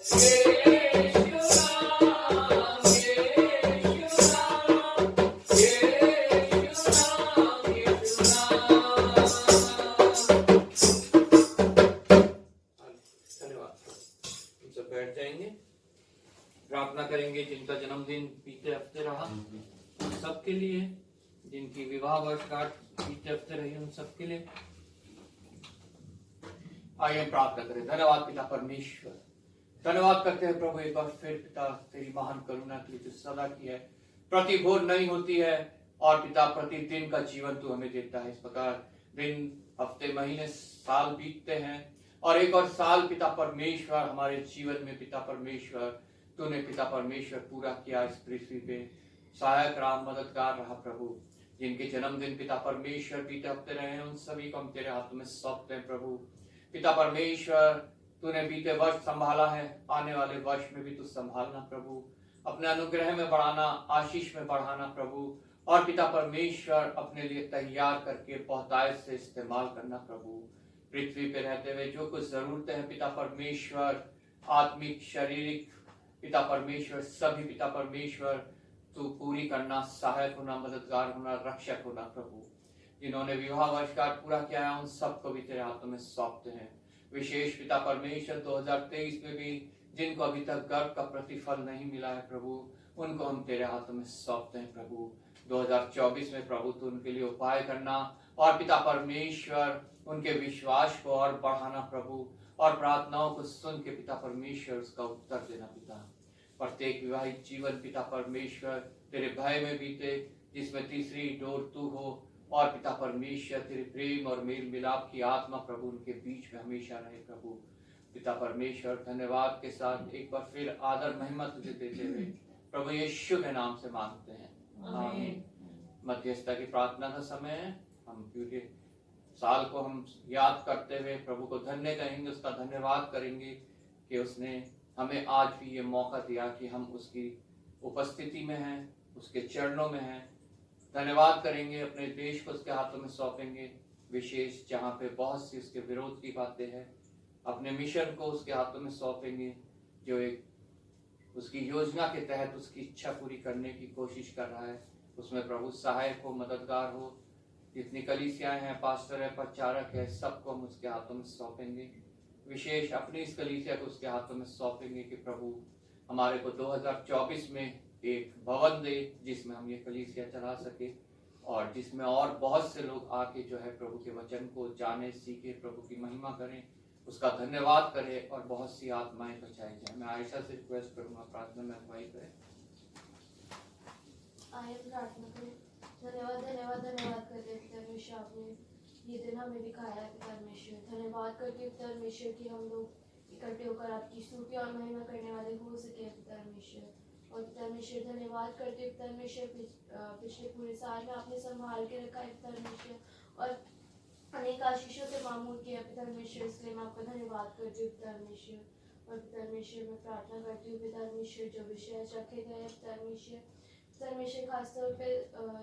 S1: बैठ जाएंगे, प्रार्थना करेंगे। जिनका जन्मदिन बीते हफ्ते रहा उन सबके लिए, जिनकी विवाह वर्षगांठ बीते हफ्ते रही उन सबके लिए। आइए हम प्रार्थना करें। धन्यवाद पिता परमेश्वर, धन्यवाद करते हैं प्रभु एक बार फिर पिता तेरी महान करुणा के लिए जो सदा की है, प्रति भोर नहीं होती है। और पिता प्रतिदिन का जीवन तू हमें देता है। इस प्रकार दिन, हफ्ते, महीने, साल बीतते हैं और एक और साल पिता परमेश्वर हमारे जीवन में पिता परमेश्वर तूने पिता परमेश्वर पूरा किया। इस पृथ्वी पे सहायक राम मददगार रहा प्रभु। जिनके जन्मदिन पिता परमेश्वर बीते हफ्ते रहे हैं उन सभी को हम तेरे हाथों में सौंपते हैं प्रभु। पिता परमेश्वर तूने बीते वर्ष संभाला है, आने वाले वर्ष में भी तू संभालना प्रभु। अपने अनुग्रह में बढ़ाना, आशीष में बढ़ाना प्रभु। और पिता परमेश्वर अपने लिए तैयार करके बहुतायत से इस्तेमाल करना प्रभु। पृथ्वी पे रहते हुए जो कुछ जरूरतें हैं पिता परमेश्वर, आत्मिक, शारीरिक, पिता परमेश्वर सभी पिता परमेश्वर तू पूरी करना, सहायक होना, मददगार होना, रक्षक होना प्रभु। जिन्होंने विवाह वर्षगांठ पूरा किया है उन सबको भी तेरे हाथों में सौंपते हैं। विशेष पिता परमेश्वर 2023 में भी जिनको अभी तक गर्भ का प्रतिफल नहीं मिला है प्रभु, उनको हम तेरे हाथों में सौंपते हैं प्रभु। 2024 में प्रभु तू उनके लिए उपाय करना और पिता परमेश्वर उनके विश्वास को और बढ़ाना प्रभु। और प्रार्थनाओं को सुन के पिता परमेश्वर उसका उत्तर देना पिता। प्रत्येक विवाहित जीवन पिता परमेश्वर तेरे भय में बीते, जिसमें तीसरी डोर तू हो। और पिता परमेश्वर तेरे प्रेम और मेल मिलाप की आत्मा प्रभु उनके बीच में हमेशा रहे प्रभु। पिता परमेश्वर धन्यवाद के साथ एक बार फिर आदर महिमा तुझे देते हुए प्रभु यीशु के नाम से मांगते हैं, आमीन। मध्यस्थता की प्रार्थना का समय है। हम पूरे साल को हम याद करते हुए प्रभु को धन्य कहेंगे, उसका धन्यवाद करेंगे कि उसने हमें आज भी ये मौका दिया कि हम उसकी उपस्थिति में हैं, उसके चरणों में हैं। धन्यवाद करेंगे, अपने देश को उसके हाथों में सौंपेंगे, विशेष जहाँ पे बहुत सी उसके विरोध की बातें हैं। अपने मिशन को उसके हाथों में सौंपेंगे जो एक उसकी योजना के तहत उसकी इच्छा पूरी करने की कोशिश कर रहा है। उसमें प्रभु सहायक हो, मददगार हो। जितनी कलीसियाएं हैं, पास्टर है, प्रचारक है, सबको हम उसके हाथों में सौंपेंगे। विशेष अपनी इस कलीसिया को उसके हाथों में सौंपेंगे कि प्रभु हमारे को 2024 में एक भवन दे जिसमें हम ये कलीसिया चला सके और जिसमें और बहुत से लोग आके जो है प्रभु के वचन को जाने, सीखे, प्रभु की महिमा करें, उसका धन्यवाद करें और बहुत सी आत्माएं बचाई जाए। मैं आयशा से रिक्वेस्ट करूंगा प्रार्थना में अगुवाई करें।
S2: आइए प्रार्थना करें। धन्यवाद धन्यवाद धन्यवाद करते हैं परमेश्वर, आपने ये दिन हमें दिखाया है परमेश्वर। धन्यवाद करते हैं परमेश्वर कि हम लोग इकट्ठे होकर आपकी स्तुति और महिमा करने वाले हो सके परमेश्वर। और परमेश्वर धन्यवाद करते हैं परमेश्वर, पिछले पूरे साल में आपने संभाल के रखा है परमेश्वर और अनेक आशीषों से मामूल किया परमेश्वर, इसलिए मैं आपका धन्यवाद करती हूँ परमेश्वर। और परमेश्वर मैं प्रार्थना करती हूँ परमेश्वर जो विषय रखे गए हैं परमेश्वर खास तौर पे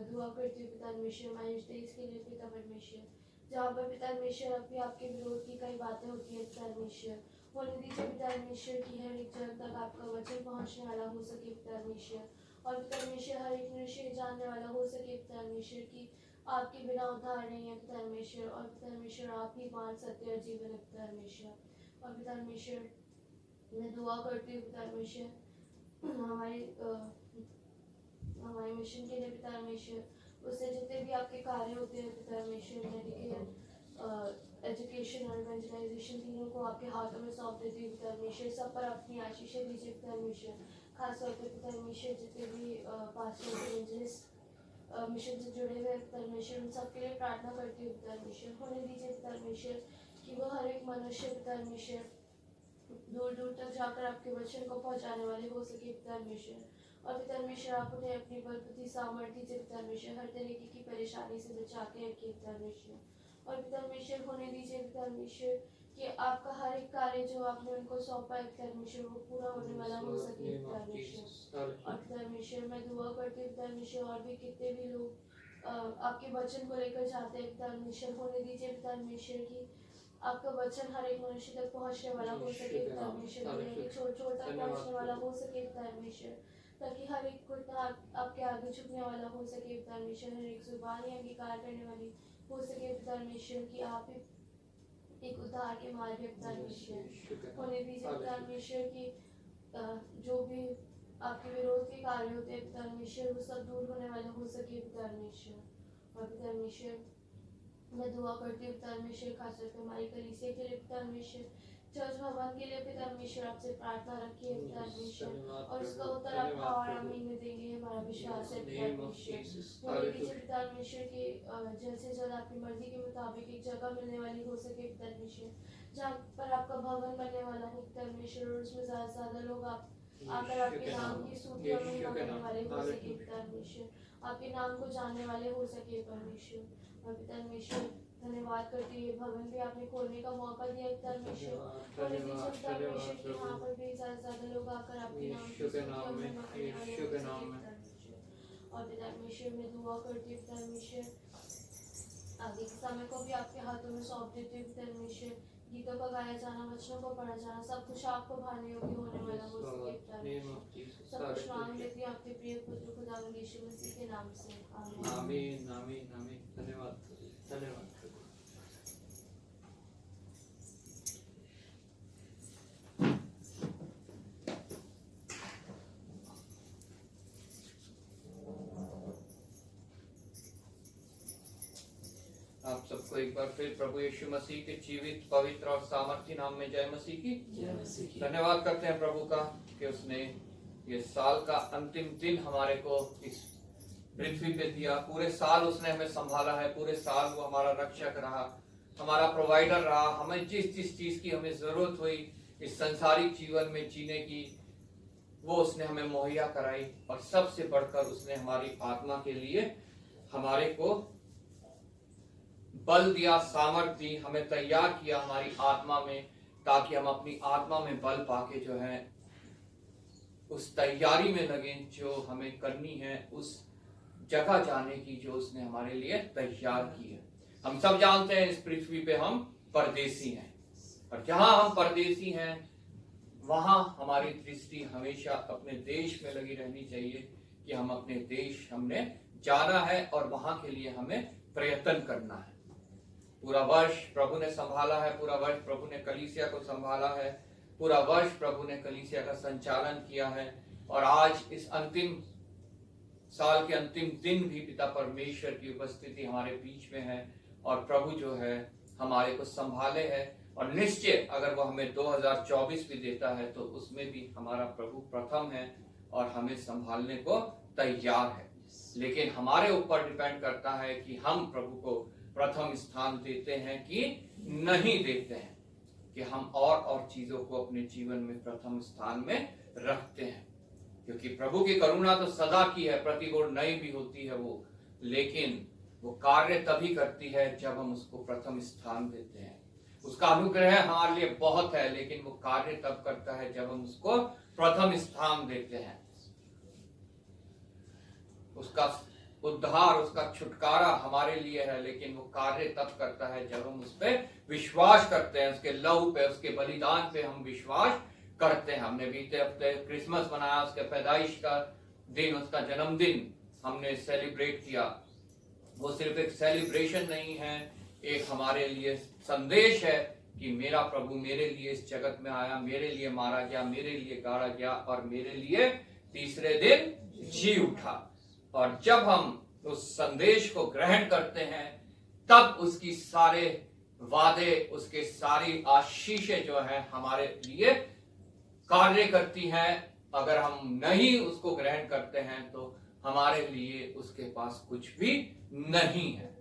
S2: दुआ करती हूँ परमेश्वर हमारे देश के लिए पिता परमेश्वर, जहाँ पर पिता परमेश्वर अभी आपके विरोध की कई बातें होती है परमेश्वर, होने दीजिए पिता परमेश्वर की हर एक जन तक आपका वचन पहुँचने वाला हो सके परमेश्वर। और परमेश्वर हर एक मनुष्य जानने वाला हो सके परमेश्वर की आपके बिना उद्धार नहीं है परमेश्वर। और परमेश्वर आप ही मार्ग, सत्य और जीवन है परमेश्वर। और परमेश्वर मैं दुआ करती हूँ परमेश्वर हमारे मिशन के लिए पिता परमेश्वर, उससे जितने भी आपके कार्य होते हैं पिता परमेश्वर, मेडिकेल, एजुकेशन और इवेंजलाइजेशन, तीनों को आपके हाथों में सौंप देती हूँ पिता परमेश्वर। सब पर अपनी आशीषें दीजिए पिता परमेश्वर। खास तौर पर पिता परमेश्वर जितने भी पास्टर, इवेंजलिस्ट मिशन से जुड़े हुए परमेश्वर, उन सबके लिए प्रार्थना करती हूँ पिता परमेश्वर। होने दीजिए पिता परमेश्वर कि वो हर एक मनुष्य पिता परमेश्वर दूर दूर तक जाकर आपके वचन को पहुँचाने वाले हो सके पिता परमेश्वर। और पिता परमेश्वर आप उन्हें अपनी बलबुद्धि सामर्थ्य से पिता परमेश्वर हर तरीके की परेशानी से बचा के रखिए पिता परमेश्वर। और पिता परमेश्वर होने दीजिए पिता परमेश्वर कि आपका हर एक कार्य जो आपने उनको सौंपा है पिता परमेश्वर वो पूरा होने वाला हो सके पिता परमेश्वर। और पिता परमेश्वर मैं दुआ करती हूँ पिता परमेश्वर और भी कितने भी लोग आपके वचन को लेकर जाते हैं पिता परमेश्वर, होने दीजिए पिता परमेश्वर की आपका वचन हर एक मनुष्य तक पहुंचने वाला हो सके परमेश्वर, दुनिया के छोर छोर तक पहुंचने वाला हो सके परमेश्वर, ताकि हर एक घुटना आपके आगे झुकने वाला हो सके परमेश्वर, हर एक जुबान अंगीकार करने वाली हो सके परमेश्वर कि आप ही एक उद्धार के मार्ग है परमेश्वर। होने दीजिए परमेश्वर की जो भी आपके विरोध के कार्य होते हैं परमेश्वर, वो सब दूर होने वाले हो सके परमेश्वर। और परमेश्वर मैं दुआ करती हूँ परमेश्वर, खासतौर पर हमारी कलीसिया के लिए परमेश्वर, चर्च भवन के लिए परमेश्वर आपसे प्रार्थना रखिए परमेश्वर, और उसका उत्तर आप हाँ और आमीन में देंगे, हमारा विश्वास है परमेश्वर। होने दीजिए परमेश्वर की जल्द से जल्द आपकी मर्जी के मुताबिक एक जगह मिलने वाली हो सके परमेश्वर, जहाँ पर आपका भवन बनने वाला हो परमेश्वर, और उसमें ज्यादा से ज्यादा लोग आप आकर आपके नाम की स्तुतियों में करने वाले हो सके परमेश्वर, आपके नाम को जानने वाले हो सके परमेश्वर। और परमेश्वर धन्यवाद करती है, भवन भी आपने खोलने का मौका दिया परमेश्वर, होने दीजिए परमेश्वर कि यहाँ पर भी ज्यादा से ज्यादा लोग आकर आपके नाम की स्तुतियों में करने वाले हो सके परमेश्वर। और परमेश्वर मैं दुआ करती हूँ परमेश्वर, आगे के समय को भी आपके हाथों में सौंप देती हूँ परमेश्वर, गीतों का गाया जाना, वचनों को पढ़ा जाना, सब कुछ आपको भाने योग्य होने वाला हो सके परमेश्वर। सब कुछ मांग लेती हूँ आपके प्रिय पुत्र खुदावंद यीशु मसीह के नाम से,
S1: आमीन आमीन आमीन। धन्यवाद धन्यवाद। आप सबको एक बार फिर प्रभु यीशु मसीह के जीवित पवित्र और सामर्थ्य नाम में जय मसीह की। धन्यवाद करते हैं प्रभु का कि उसने ये साल का अंतिम दिन हमारे को इस पृथ्वी पे दिया। पूरे साल उसने हमें संभाला है, पूरे साल वो हमारा रक्षक रहा, हमारा प्रोवाइडर रहा। हमें जिस जिस चीज की हमें जरूरत हुई इस संसारिक जीवन में जीने की, वो उसने हमें मुहैया कराई। और सबसे बढ़कर उसने हमारी आत्मा के लिए हमारे को बल दिया, सामर्थ दी, हमें तैयार किया हमारी आत्मा में, ताकि हम अपनी आत्मा में बल पाके जो है उस तैयारी में लगे जो हमें करनी है, उस जगह जाने की जो उसने हमारे लिए तैयार की है। हम सब जानते हैं इस पृथ्वी पे हम परदेसी हैं, और जहां हम परदेसी हैं वहां हमारी दृष्टि हमेशा अपने देश में लगी रहनी चाहिए कि हम अपने देश हमने जाना है और वहां के लिए हमें प्रयत्न करना है। पूरा वर्ष प्रभु ने संभाला है, पूरा वर्ष प्रभु ने कलीसिया को संभाला है, पूरा वर्ष प्रभु ने कलीसिया का संचालन किया है। और आज इस अंतिम साल के अंतिम दिन भी पिता परमेश्वर की उपस्थिति हमारे बीच में है, और प्रभु जो है हमारे को संभाले है। और निश्चय अगर वो हमें 2024 भी देता है तो उसमें भी हमारा प्रभु प्रथम है और हमें संभालने को तैयार है। लेकिन हमारे ऊपर डिपेंड करता है कि हम प्रभु को प्रथम स्थान देते हैं कि नहीं देते हैं, कि हम और चीजों को अपने जीवन में प्रथम स्थान में रखते हैं। क्योंकि प्रभु की करुणा तो सदा की है, प्रतिगुण नई भी होती है वो, लेकिन वो कार्य तभी करती है जब हम उसको प्रथम स्थान देते हैं। उसका अनुग्रह हमारे लिए बहुत है, लेकिन वो कार्य तब करता है जब हम उसको प्रथम स्थान देते हैं। उसका उद्धार, उसका छुटकारा हमारे लिए है, लेकिन वो कार्य तब करता है जब हम उस पर विश्वास करते हैं, उसके लहू पे, उसके बलिदान पे हम विश्वास करते हैं। हमने बीते हफ्ते क्रिसमस मनाया, उसके पैदाइश का दिन, उसका जन्मदिन हमने सेलिब्रेट किया। वो सिर्फ एक सेलिब्रेशन नहीं है, एक हमारे लिए संदेश है कि मेरा प्रभु मेरे लिए इस जगत में आया, मेरे लिए मारा गया, मेरे लिए गाड़ा गया और मेरे लिए तीसरे दिन जी उठा। और जब हम उस संदेश को ग्रहण करते हैं तब उसकी सारे वादे, उसके सारी आशीषें जो है हमारे लिए कार्य करती हैं। अगर हम नहीं उसको ग्रहण करते हैं तो हमारे लिए उसके पास कुछ भी नहीं है।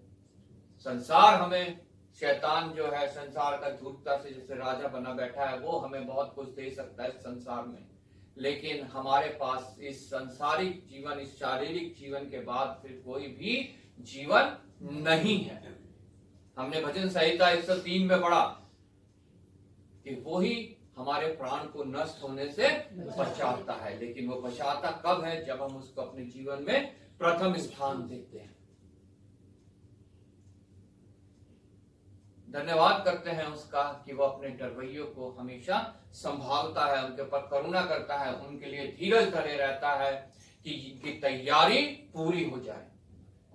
S1: संसार हमें, शैतान जो है संसार का धूर्तता से जैसे राजा बना बैठा है, वो हमें बहुत कुछ दे सकता है इस संसार में, लेकिन हमारे पास इस सांसारिक जीवन, इस शारीरिक जीवन के बाद फिर कोई भी जीवन नहीं है। हमने भजन संहिता 103 में पढ़ा कि वो ही हमारे प्राण को नष्ट होने से बचाता है, लेकिन वो बचाता कब है? जब हम उसको अपने जीवन में प्रथम स्थान देते हैं। धन्यवाद करते हैं उसका कि वो अपने डरवैयों को हमेशा संभालता है, उनके ऊपर करुणा करता है, उनके लिए धीरज धरे रहता है कि इनकी तैयारी पूरी हो जाए।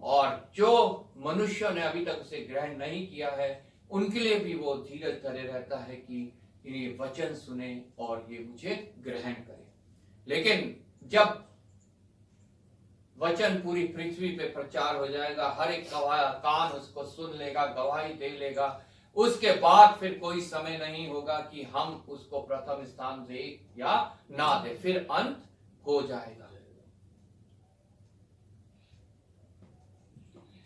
S1: और जो मनुष्यों ने अभी तक उसे ग्रहण नहीं किया है उनके लिए भी वो धीरज धरे रहता है कि ये वचन सुने और ये मुझे ग्रहण करे। लेकिन जब वचन पूरी पृथ्वी पे प्रचार हो जाएगा, हर एक कान उसको सुन लेगा, गवाही दे लेगा, उसके बाद फिर कोई समय नहीं होगा कि हम उसको प्रथम स्थान दे या ना दे, फिर अंत हो जाएगा।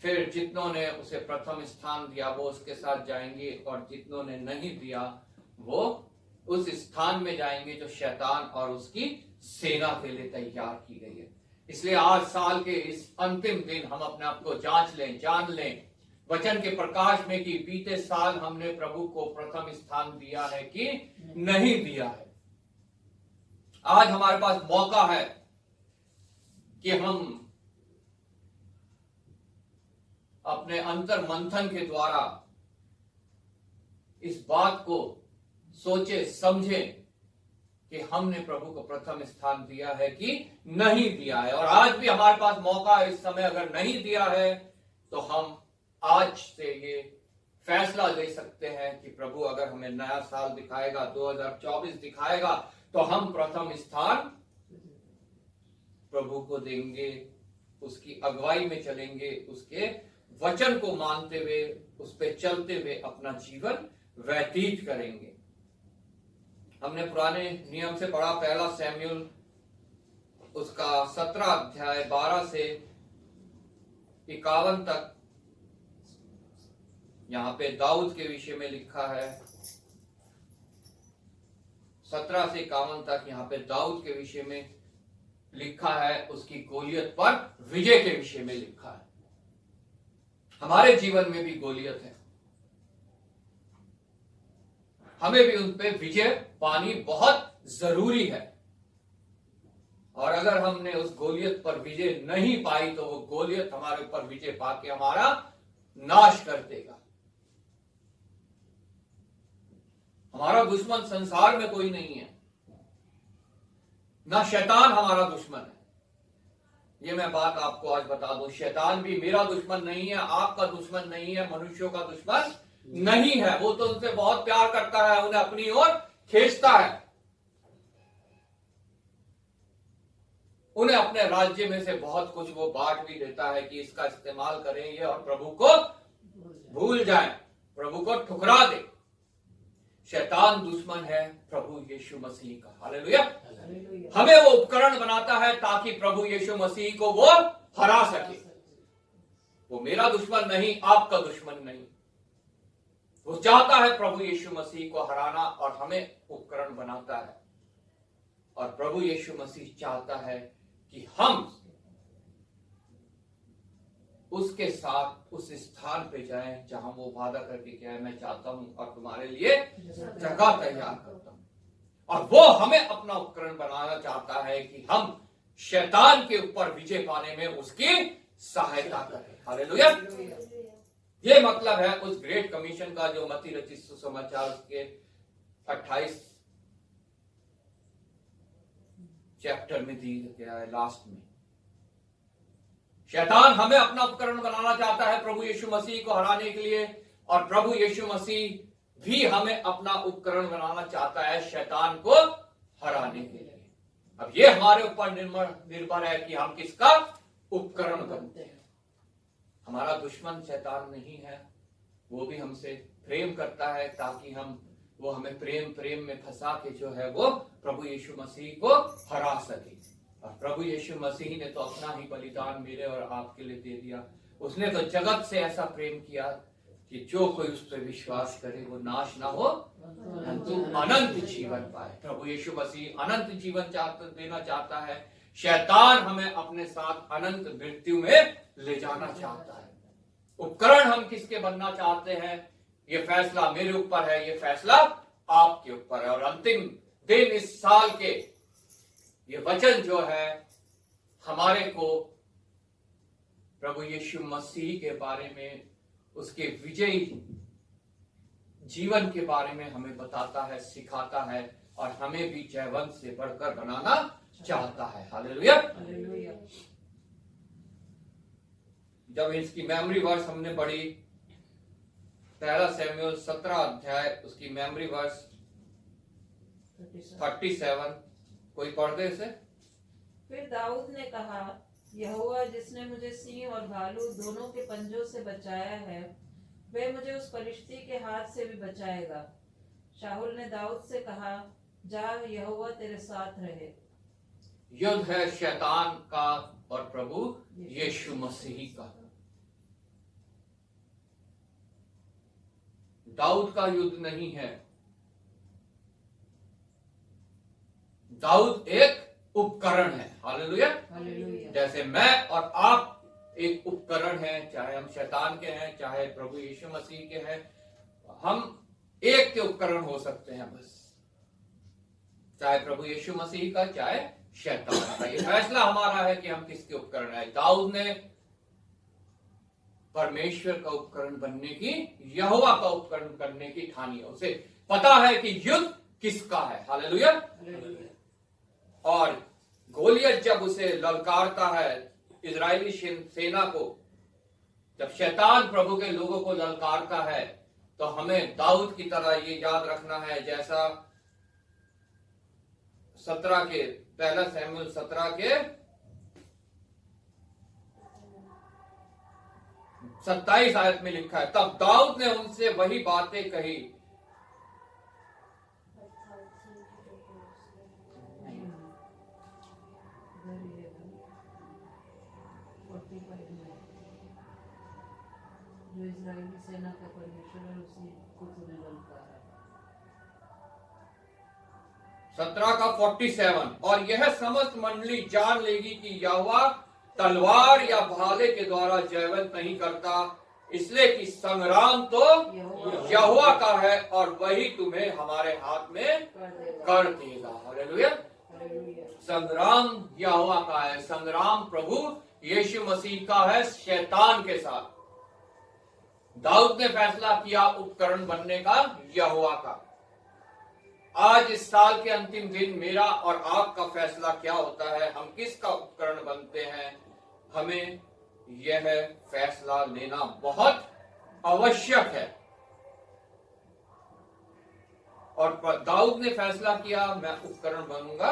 S1: फिर जितनों ने उसे प्रथम स्थान दिया वो उसके साथ जाएंगे, और जितनों ने नहीं दिया वो उस स्थान में जाएंगे जो शैतान और उसकी सेना के लिए तैयार की गई है। इसलिए आज साल के इस अंतिम दिन हम अपने आप को जांच लें, जान लें वचन के प्रकाश में कि बीते साल हमने प्रभु को प्रथम स्थान दिया है कि नहीं दिया है। आज हमारे पास मौका है कि हम अपने अंतर मंथन के द्वारा इस बात को सोचे समझे कि हमने प्रभु को प्रथम स्थान दिया है कि नहीं दिया है। और आज भी हमारे पास मौका है, इस समय अगर नहीं दिया है तो हम आज से ये फैसला ले सकते हैं कि प्रभु अगर हमें नया साल दिखाएगा, 2024 दिखाएगा, तो हम प्रथम स्थान प्रभु को देंगे, उसकी अगुवाई में चलेंगे, उसके वचन को मानते हुए उस पे चलते हुए अपना जीवन व्यतीत करेंगे। हमने पुराने नियम से पढ़ा, पहला सैमुएल उसका 17 अध्याय 12 से 51 तक, यहां पे दाऊद के विषय में लिखा है। 17 से 51 तक यहां पे दाऊद के विषय में लिखा है, उसकी गोलियत पर विजय के विषय में लिखा है। हमारे जीवन में भी गोलियत है, हमें भी उन पे विजय पानी बहुत जरूरी है। और अगर हमने उस गोलियत पर विजय नहीं पाई तो वो गोलियत हमारे ऊपर विजय पाके हमारा नाश कर देगा। हमारा दुश्मन संसार में कोई नहीं है, ना शैतान हमारा दुश्मन है। ये मैं बात आपको आज बता दूं, शैतान भी मेरा दुश्मन नहीं है, आपका दुश्मन नहीं है, मनुष्यों का दुश्मन नहीं है। वो तो उनसे बहुत प्यार करता है, उन्हें अपनी ओर खींचता है, उन्हें अपने राज्य में से बहुत कुछ वो बांट भी देता है कि इसका इस्तेमाल करें ये, और प्रभु को भूल जाएं, प्रभु को ठुकरा दे। शैतान दुश्मन है प्रभु यीशु मसीह का। हालेलुया। हमें वो उपकरण बनाता है ताकि प्रभु यीशु मसीह को वो हरा सके। वो मेरा दुश्मन नहीं, आपका दुश्मन नहीं। वो चाहता है प्रभु यीशु मसीह को हराना और हमें उपकरण बनाता है। और प्रभु यीशु मसीह चाहता है कि हम उसके साथ उस स्थान पे जाएं जहां वो वादा करके क्या है, मैं चाहता हूं और तुम्हारे लिए जगह तैयार करता हूं। और वो हमें अपना उपकरण बनाना चाहता है कि हम शैतान के ऊपर विजय पाने में उसकी सहायता करें। हालेलुया। ये मतलब है उस ग्रेट कमीशन का जो मत्ती रचित सुसमाचार के 28 चैप्टर में दी गया है, लास्ट में। शैतान हमें अपना उपकरण बनाना चाहता है प्रभु यीशु मसीह को हराने के लिए, और प्रभु यीशु मसीह भी हमें अपना उपकरण बनाना चाहता है शैतान को हराने के लिए। अब ये हमारे ऊपर निर्भर है कि हम किसका उपकरण बनते हैं। हमारा दुश्मन शैतान नहीं है, वो भी हमसे प्रेम करता है ताकि वो हमें प्रेम में फंसा के जो है वो प्रभु यीशु मसीह को हरा सके। और प्रभु यीशु मसीह ने तो अपना ही बलिदान मेरे और आपके लिए दे दिया। उसने तो जगत से ऐसा प्रेम किया कि जो कोई उस पर विश्वास करे वो नाश ना हो परंतु अनंत जीवन पाए। प्रभु यीशु मसीह अनंत जीवन देना चाहता है। शैतान हमें अपने साथ अनंत मृत्यु में ले जाना चाहता है। उपकरण हम किसके बनना चाहते हैं, ये फैसला मेरे ऊपर है, ये फैसला आपके ऊपर है। और अंतिम दिन इस साल के ये वचन जो है हमारे को प्रभु यीशु मसीह के बारे में, उसके विजयी जीवन के बारे में हमें बताता है, सिखाता है और हमें भी जयवंत से बढ़कर बनाना चाहता है। हालेलुया।
S3: हालेलुया।
S1: जब इसकी मेमोरी वर्स हमने पढ़ी, पहला शमूएल 17 अध्याय, उसकी मेमोरी वर्स 37, कोई पढ़ दे इसे।
S3: फिर दाऊद ने कहा, यहोवा जिसने मुझे सिंह और भालू दोनों के पंजों से बचाया है, वह मुझे उस फरिश्ती के हाथ से भी बचाएगा। शाऊल ने दाऊद से कहा, जा, यहोवा तेरे साथ रहे।
S1: युद्ध है शैतान का और प्रभु यीशु मसीह का। दाऊद का युद्ध नहीं है। दाऊद एक उपकरण है। हालेलुया।
S3: हालेलुया।
S1: जैसे मैं और आप एक उपकरण है, चाहे हम शैतान के हैं, चाहे प्रभु यीशु मसीह के हैं, हम एक के उपकरण हो सकते हैं बस, चाहे प्रभु यीशु मसीह का, चाहे शैतान का। ये फैसला हमारा है कि हम किसके उपकरण है। दाऊद ने परमेश्वर का उपकरण बनने की, यहोवा का उपकरण करने की ठानी है। उसे पता है कि युद्ध किसका है। हालेलुया। और गोलियत जब उसे ललकारता है, इजरायली सेना को, जब शैतान प्रभु के लोगों को ललकारता है, तो हमें दाऊद की तरह ये याद रखना है, जैसा 17 के, पहला शमूएल 17 के 27 आयत में लिखा है, तब दाऊद ने उनसे वही बातें कही।
S3: जो इजरायली सेना का परमेश्वर है, उसी को तूने ललकारा।
S1: 17 का 47, और यह समस्त मंडली जान लेगी कि यहोवा तलवार या भाले के द्वारा जयवंत नहीं करता, इसलिए कि संग्राम तो यहोवा का है और वही तुम्हें हमारे हाथ में कर देगा। हालेलुया। संग्राम यहोवा का है, संग्राम प्रभु यीशु मसीह का है शैतान के साथ। दाऊद ने फैसला किया उपकरण बनने का, यहोवा का। आज इस साल के अंतिम दिन मेरा और आपका फैसला क्या होता है, हम किसका उपकरण बनते हैं, हमें यह फैसला लेना बहुत आवश्यक है। और दाऊद ने फैसला किया, मैं उपकरण बनूंगा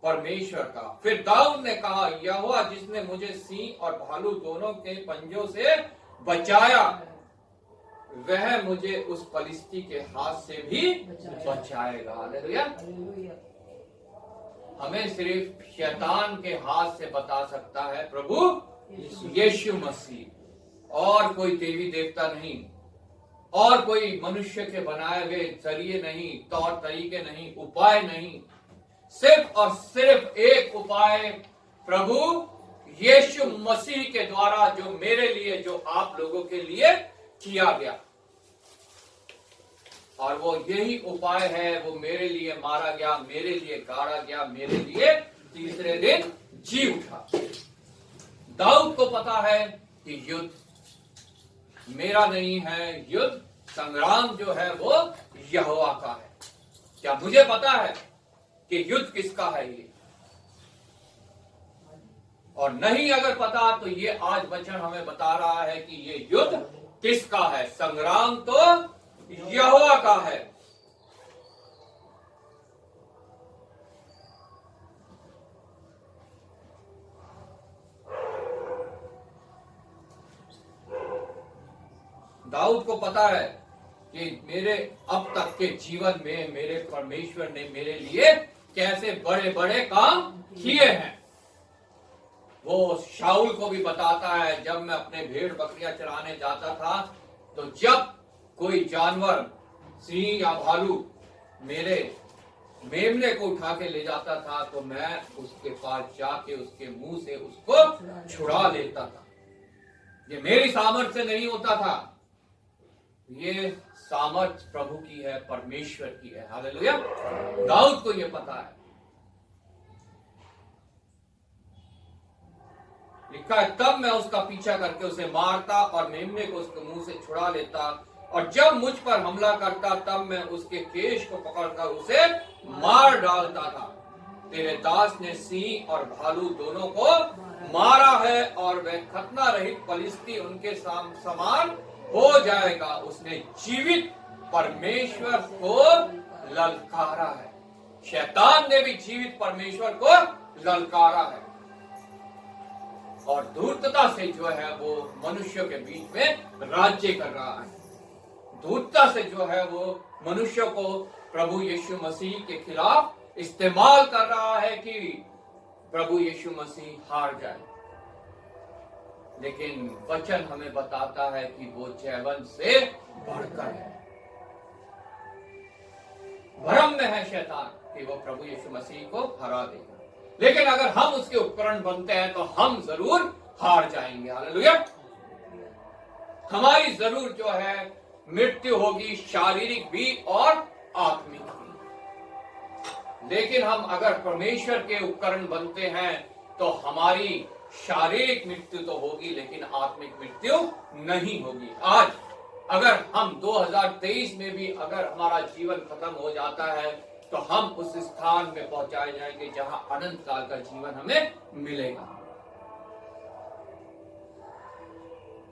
S1: परमेश्वर का। फिर दाऊद ने कहा, यहोवा जिसने मुझे सिंह और भालू दोनों के पंजों से बचाया, वह मुझे उस फलिस्ती के हाथ से भी बचाएगा। हालेलुया। हमें सिर्फ शैतान के हाथ से बता सकता है प्रभु यीशु मसीह, और कोई देवी देवता नहीं, और कोई मनुष्य के बनाए हुए जरिए नहीं, तौर तरीके नहीं, उपाय नहीं, सिर्फ और सिर्फ एक उपाय प्रभु यीशु मसीह के द्वारा, जो मेरे लिए, जो आप लोगों के लिए किया गया। और वो यही उपाय है, वो मेरे लिए मारा गया, मेरे लिए गाड़ा गया, मेरे लिए तीसरे दिन जी उठा। दाऊद को पता है कि युद्ध मेरा नहीं है, युद्ध संग्राम जो है वो यहोवा का है। क्या मुझे पता है कि युद्ध किसका है ये? और नहीं अगर पता, तो ये आज वचन हमें बता रहा है कि ये युद्ध किसका है। संग्राम तो यहोवा का है। दाऊद को पता है कि मेरे अब तक के जीवन में मेरे परमेश्वर ने मेरे लिए कैसे बड़े बड़े काम किए हैं। वो शाऊल को भी बताता है, जब मैं अपने भेड़ बकरियां चराने जाता था, तो जब कोई जानवर, सिंह या भालू, मेरे मेमने को उठा के ले जाता था, तो मैं उसके पास जाके उसके मुंह से उसको छुड़ा लेता था। ये मेरी सामर्थ्य से नहीं होता था, ये सामर्थ्य प्रभु की है, परमेश्वर की है। हालेलुया। दाऊद को ये पता है। लिखा है, तब मैं उसका पीछा करके उसे मारता और मेमने को उसके मुंह से छुड़ा लेता, और जब मुझ पर हमला करता तब मैं उसके केश को पकड़कर उसे मार डालता था। तेरे दास ने सिंह और भालू दोनों को मारा है और वह खतना रहित फलिस्ती उनके समान हो जाएगा। उसने जीवित परमेश्वर को ललकारा है। शैतान ने भी जीवित परमेश्वर को ललकारा है और धूर्तता से जो है वो मनुष्यों के बीच में राज्य कर रहा है। धूर्तता से जो है वो मनुष्यों को प्रभु यीशु मसीह के खिलाफ इस्तेमाल कर रहा है कि प्रभु यीशु मसीह हार जाए। लेकिन वचन हमें बताता है कि वो जयवंत से बढ़कर है। भ्रम में है शैतान कि वो प्रभु यीशु मसीह को हरा देगा, लेकिन अगर हम उसके उपकरण बनते हैं तो हम जरूर हार जाएंगे। हालेलुया। हमारी जरूर जो है मृत्यु होगी, शारीरिक भी और आत्मिक भी। लेकिन हम अगर परमेश्वर के उपकरण बनते हैं तो हमारी शारीरिक मृत्यु तो होगी लेकिन आत्मिक मृत्यु नहीं होगी। आज अगर हम 2023 में भी अगर हमारा जीवन खत्म हो जाता है तो हम उस स्थान में पहुंचाए जाएंगे जहां अनंत काल का जीवन हमें मिलेगा।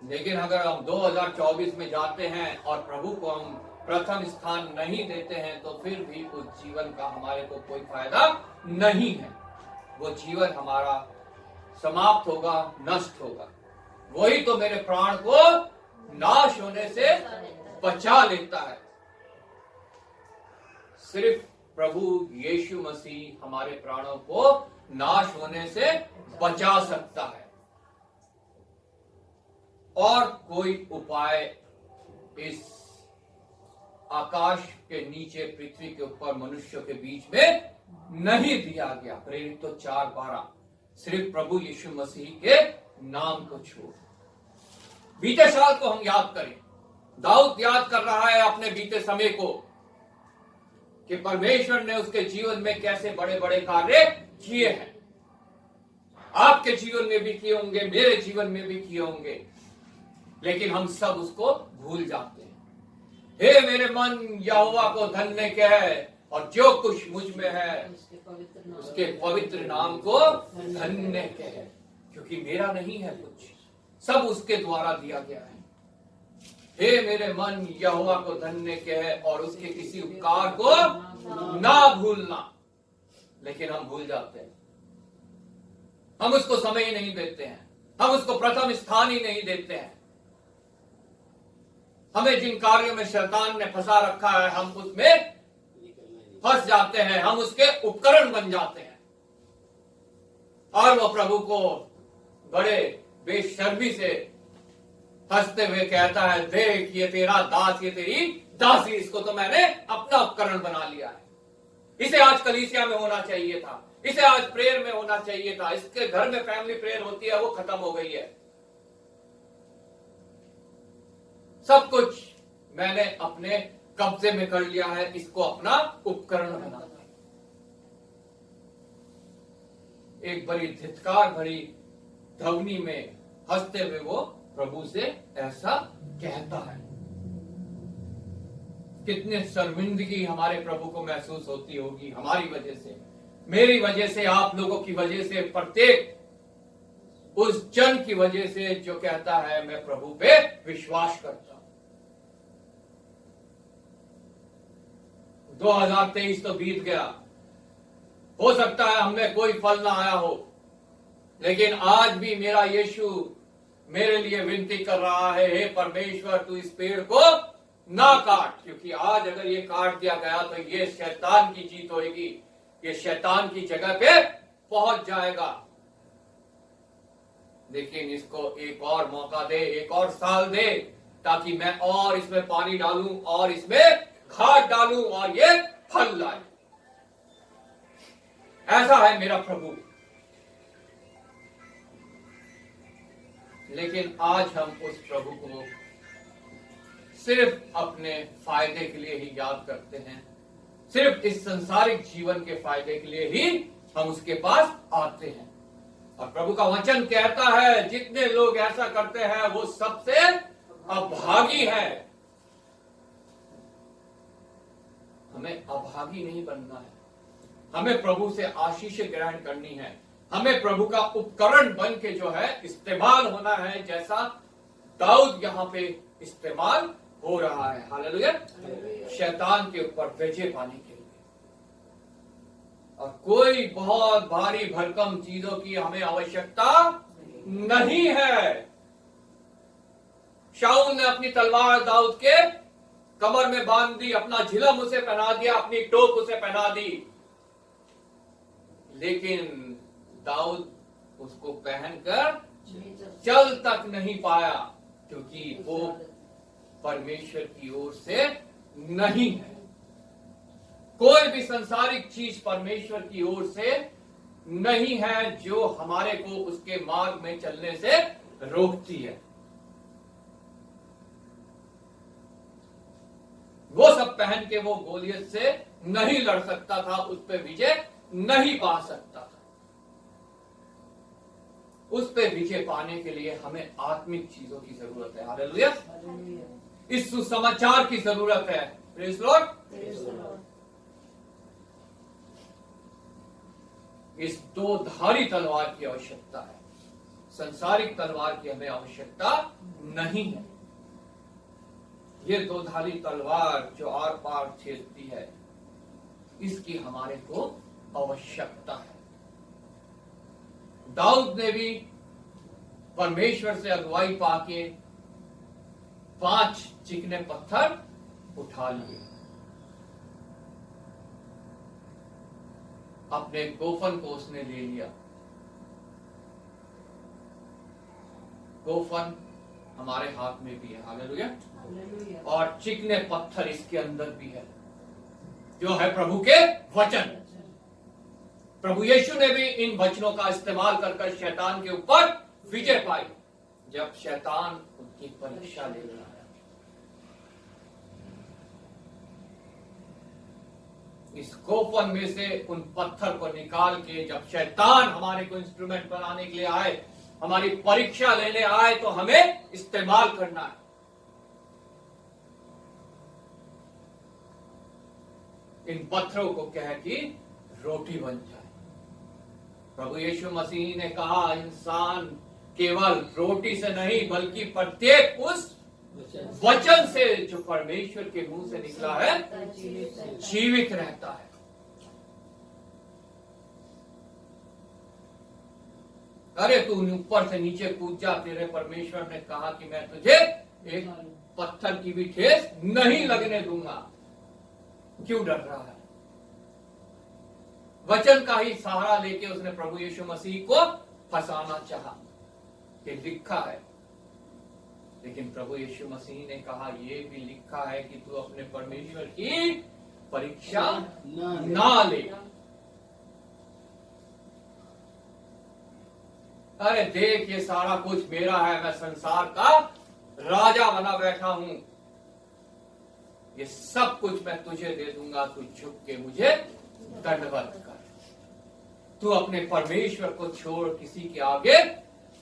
S1: लेकिन अगर हम 2024 में जाते हैं और प्रभु को हम प्रथम स्थान नहीं देते हैं तो फिर भी उस जीवन का हमारे को कोई फायदा नहीं है। वो जीवन हमारा समाप्त होगा, नष्ट होगा। वही तो मेरे प्राण को नाश होने से बचा लेता है। सिर्फ प्रभु यीशु मसीह हमारे प्राणों को नाश होने से बचा सकता है और कोई उपाय इस आकाश के नीचे पृथ्वी के ऊपर मनुष्यों के बीच में नहीं दिया गया। प्रेरित तो 4:12 सिर्फ प्रभु यीशु मसीह के नाम को छोड़। बीते साल को हम याद करें। दाऊद याद कर रहा है अपने बीते समय को कि परमेश्वर ने उसके जीवन में कैसे बड़े बड़े कार्य किए हैं। आपके जीवन में भी किए होंगे, मेरे जीवन में भी किए होंगे, लेकिन हम सब उसको भूल जाते हैं। हे मेरे मन यहोवा को धन्य कह और जो कुछ मुझ में है उसके पवित्र नाम को धन्य कह, क्योंकि मेरा नहीं है कुछ, सब उसके द्वारा दिया गया है। हे मेरे मन यहोवा को धन्य कह और उसके किसी उपकार को ना भूलना। लेकिन हम भूल जाते हैं, हम उसको समय ही नहीं देते हैं, हम उसको प्रथम स्थान ही नहीं देते हैं। हमें जिन कार्यों में शैतान ने फंसा रखा है हम उसमें फंस जाते हैं, हम उसके उपकरण बन जाते हैं और वो प्रभु को बड़े बेशर्मी से हंसते हुए कहता है, देख ये तेरा दास, ये तेरी दासी, इसको तो मैंने अपना उपकरण बना लिया है। इसे आज कलीसिया में होना चाहिए था, इसे आज प्रेयर में होना चाहिए था। इसके घर में फैमिली प्रेयर होती है, वो खत्म हो गई है। सब कुछ मैंने अपने कब्जे में कर लिया है, इसको अपना उपकरण बना। एक बड़ी धिक्कार भरी ध्वनि में हंसते हुए वो प्रभु से ऐसा कहता है। कितने शर्मिंदगी हमारे प्रभु को महसूस होती होगी हमारी वजह से, मेरी वजह से, आप लोगों की वजह से, प्रत्येक उस जन की वजह से जो कहता है मैं प्रभु पे विश्वास करता हूं। 2023 तो बीत गया, हो सकता है हमें कोई फल ना आया हो, लेकिन आज भी मेरा यीशु मेरे लिए विनती कर रहा है, हे परमेश्वर तू इस पेड़ को ना काट, क्योंकि आज अगर ये काट दिया गया तो ये शैतान की जीत होगी, ये शैतान की जगह पे पहुंच जाएगा। लेकिन इसको एक और मौका दे, एक और साल दे, ताकि मैं और इसमें पानी डालूं और इसमें खाद डालूं और ये फल लाए। ऐसा है मेरा प्रभु। लेकिन आज हम उस प्रभु को सिर्फ अपने फायदे के लिए ही याद करते हैं, सिर्फ इस संसारिक जीवन के फायदे के लिए ही हम उसके पास आते हैं। और प्रभु का वचन कहता है जितने लोग ऐसा करते हैं वो सबसे अभागी है। हमें अभागी नहीं बनना है, हमें प्रभु से आशीष ग्रहण करनी है, हमें प्रभु का उपकरण बन के जो है इस्तेमाल होना है, जैसा दाऊद यहाँ पे इस्तेमाल हो रहा है। हालेलुया। शैतान के ऊपर विजय पाने के लिए। और कोई बहुत भारी भरकम चीजों की हमें आवश्यकता नहीं है। शाऊल ने अपनी तलवार दाऊद के कमर में बांध दी, अपना झिलम उसे पहना दिया, अपनी टोप उसे पहना दी, लेकिन दाऊद उसको पहनकर चल तक नहीं पाया, क्योंकि वो परमेश्वर की ओर से नहीं है। कोई भी संसारिक चीज परमेश्वर की ओर से नहीं है जो हमारे को उसके मार्ग में चलने से रोकती है। वो सब पहन के वो गोलियत से नहीं लड़ सकता था, उस पर विजय नहीं पा सकता था। उस पे विजय पाने के लिए हमें आत्मिक चीजों की जरूरत है। हालेलुया। इस सुसमाचार की जरूरत है। Praise Lord. इस दो धारी तलवार की आवश्यकता है, संसारिक तलवार की हमें आवश्यकता नहीं है। ये दो धारी तलवार जो आर पार छेदती है, इसकी हमारे को आवश्यकता है। दाऊद ने भी परमेश्वर से अगुवाई पाके 5 चिकने पत्थर उठा लिए, अपने गोफन को उसने ले लिया। गोफन हमारे हाथ में भी है। हालेलुया। और चिकने पत्थर इसके अंदर भी है, जो है प्रभु के वचन। प्रभु यीशु ने भी इन वचनों का इस्तेमाल कर शैतान के ऊपर विजय पाई, जब शैतान उनकी परीक्षा ले रहा है। इस गोफन में से उन पत्थर को निकाल के जब शैतान हमारे को इंस्ट्रूमेंट बनाने के लिए आए, हमारी परीक्षा लेने आए, तो हमें इस्तेमाल करना है। इन पत्थरों को कह कि रोटी बन जाए। प्रभु यीशु मसीह ने कहा, इंसान केवल रोटी से नहीं बल्कि प्रत्येक उस वचन से जो परमेश्वर के मुंह से निकला है जीवित रहता है। अरे तू ऊपर से नीचे कूद जा, तेरे परमेश्वर ने कहा कि मैं तुझे एक पत्थर की भी ठेस नहीं लगने दूंगा। क्यों डर रहा है? वचन का ही सहारा लेके उसने प्रभु यीशु मसीह को फंसाना चाहा कि लिखा है। लेकिन प्रभु यीशु मसीह ने कहा, यह भी लिखा है कि तू अपने परमेश्वर की परीक्षा ना ले। अरे देख, ये सारा कुछ मेरा है, मैं संसार का राजा बना बैठा हूं, ये सब कुछ मैं तुझे दे दूंगा, तू झुक के मुझे दंडवत कर। तू अपने परमेश्वर को छोड़ किसी के आगे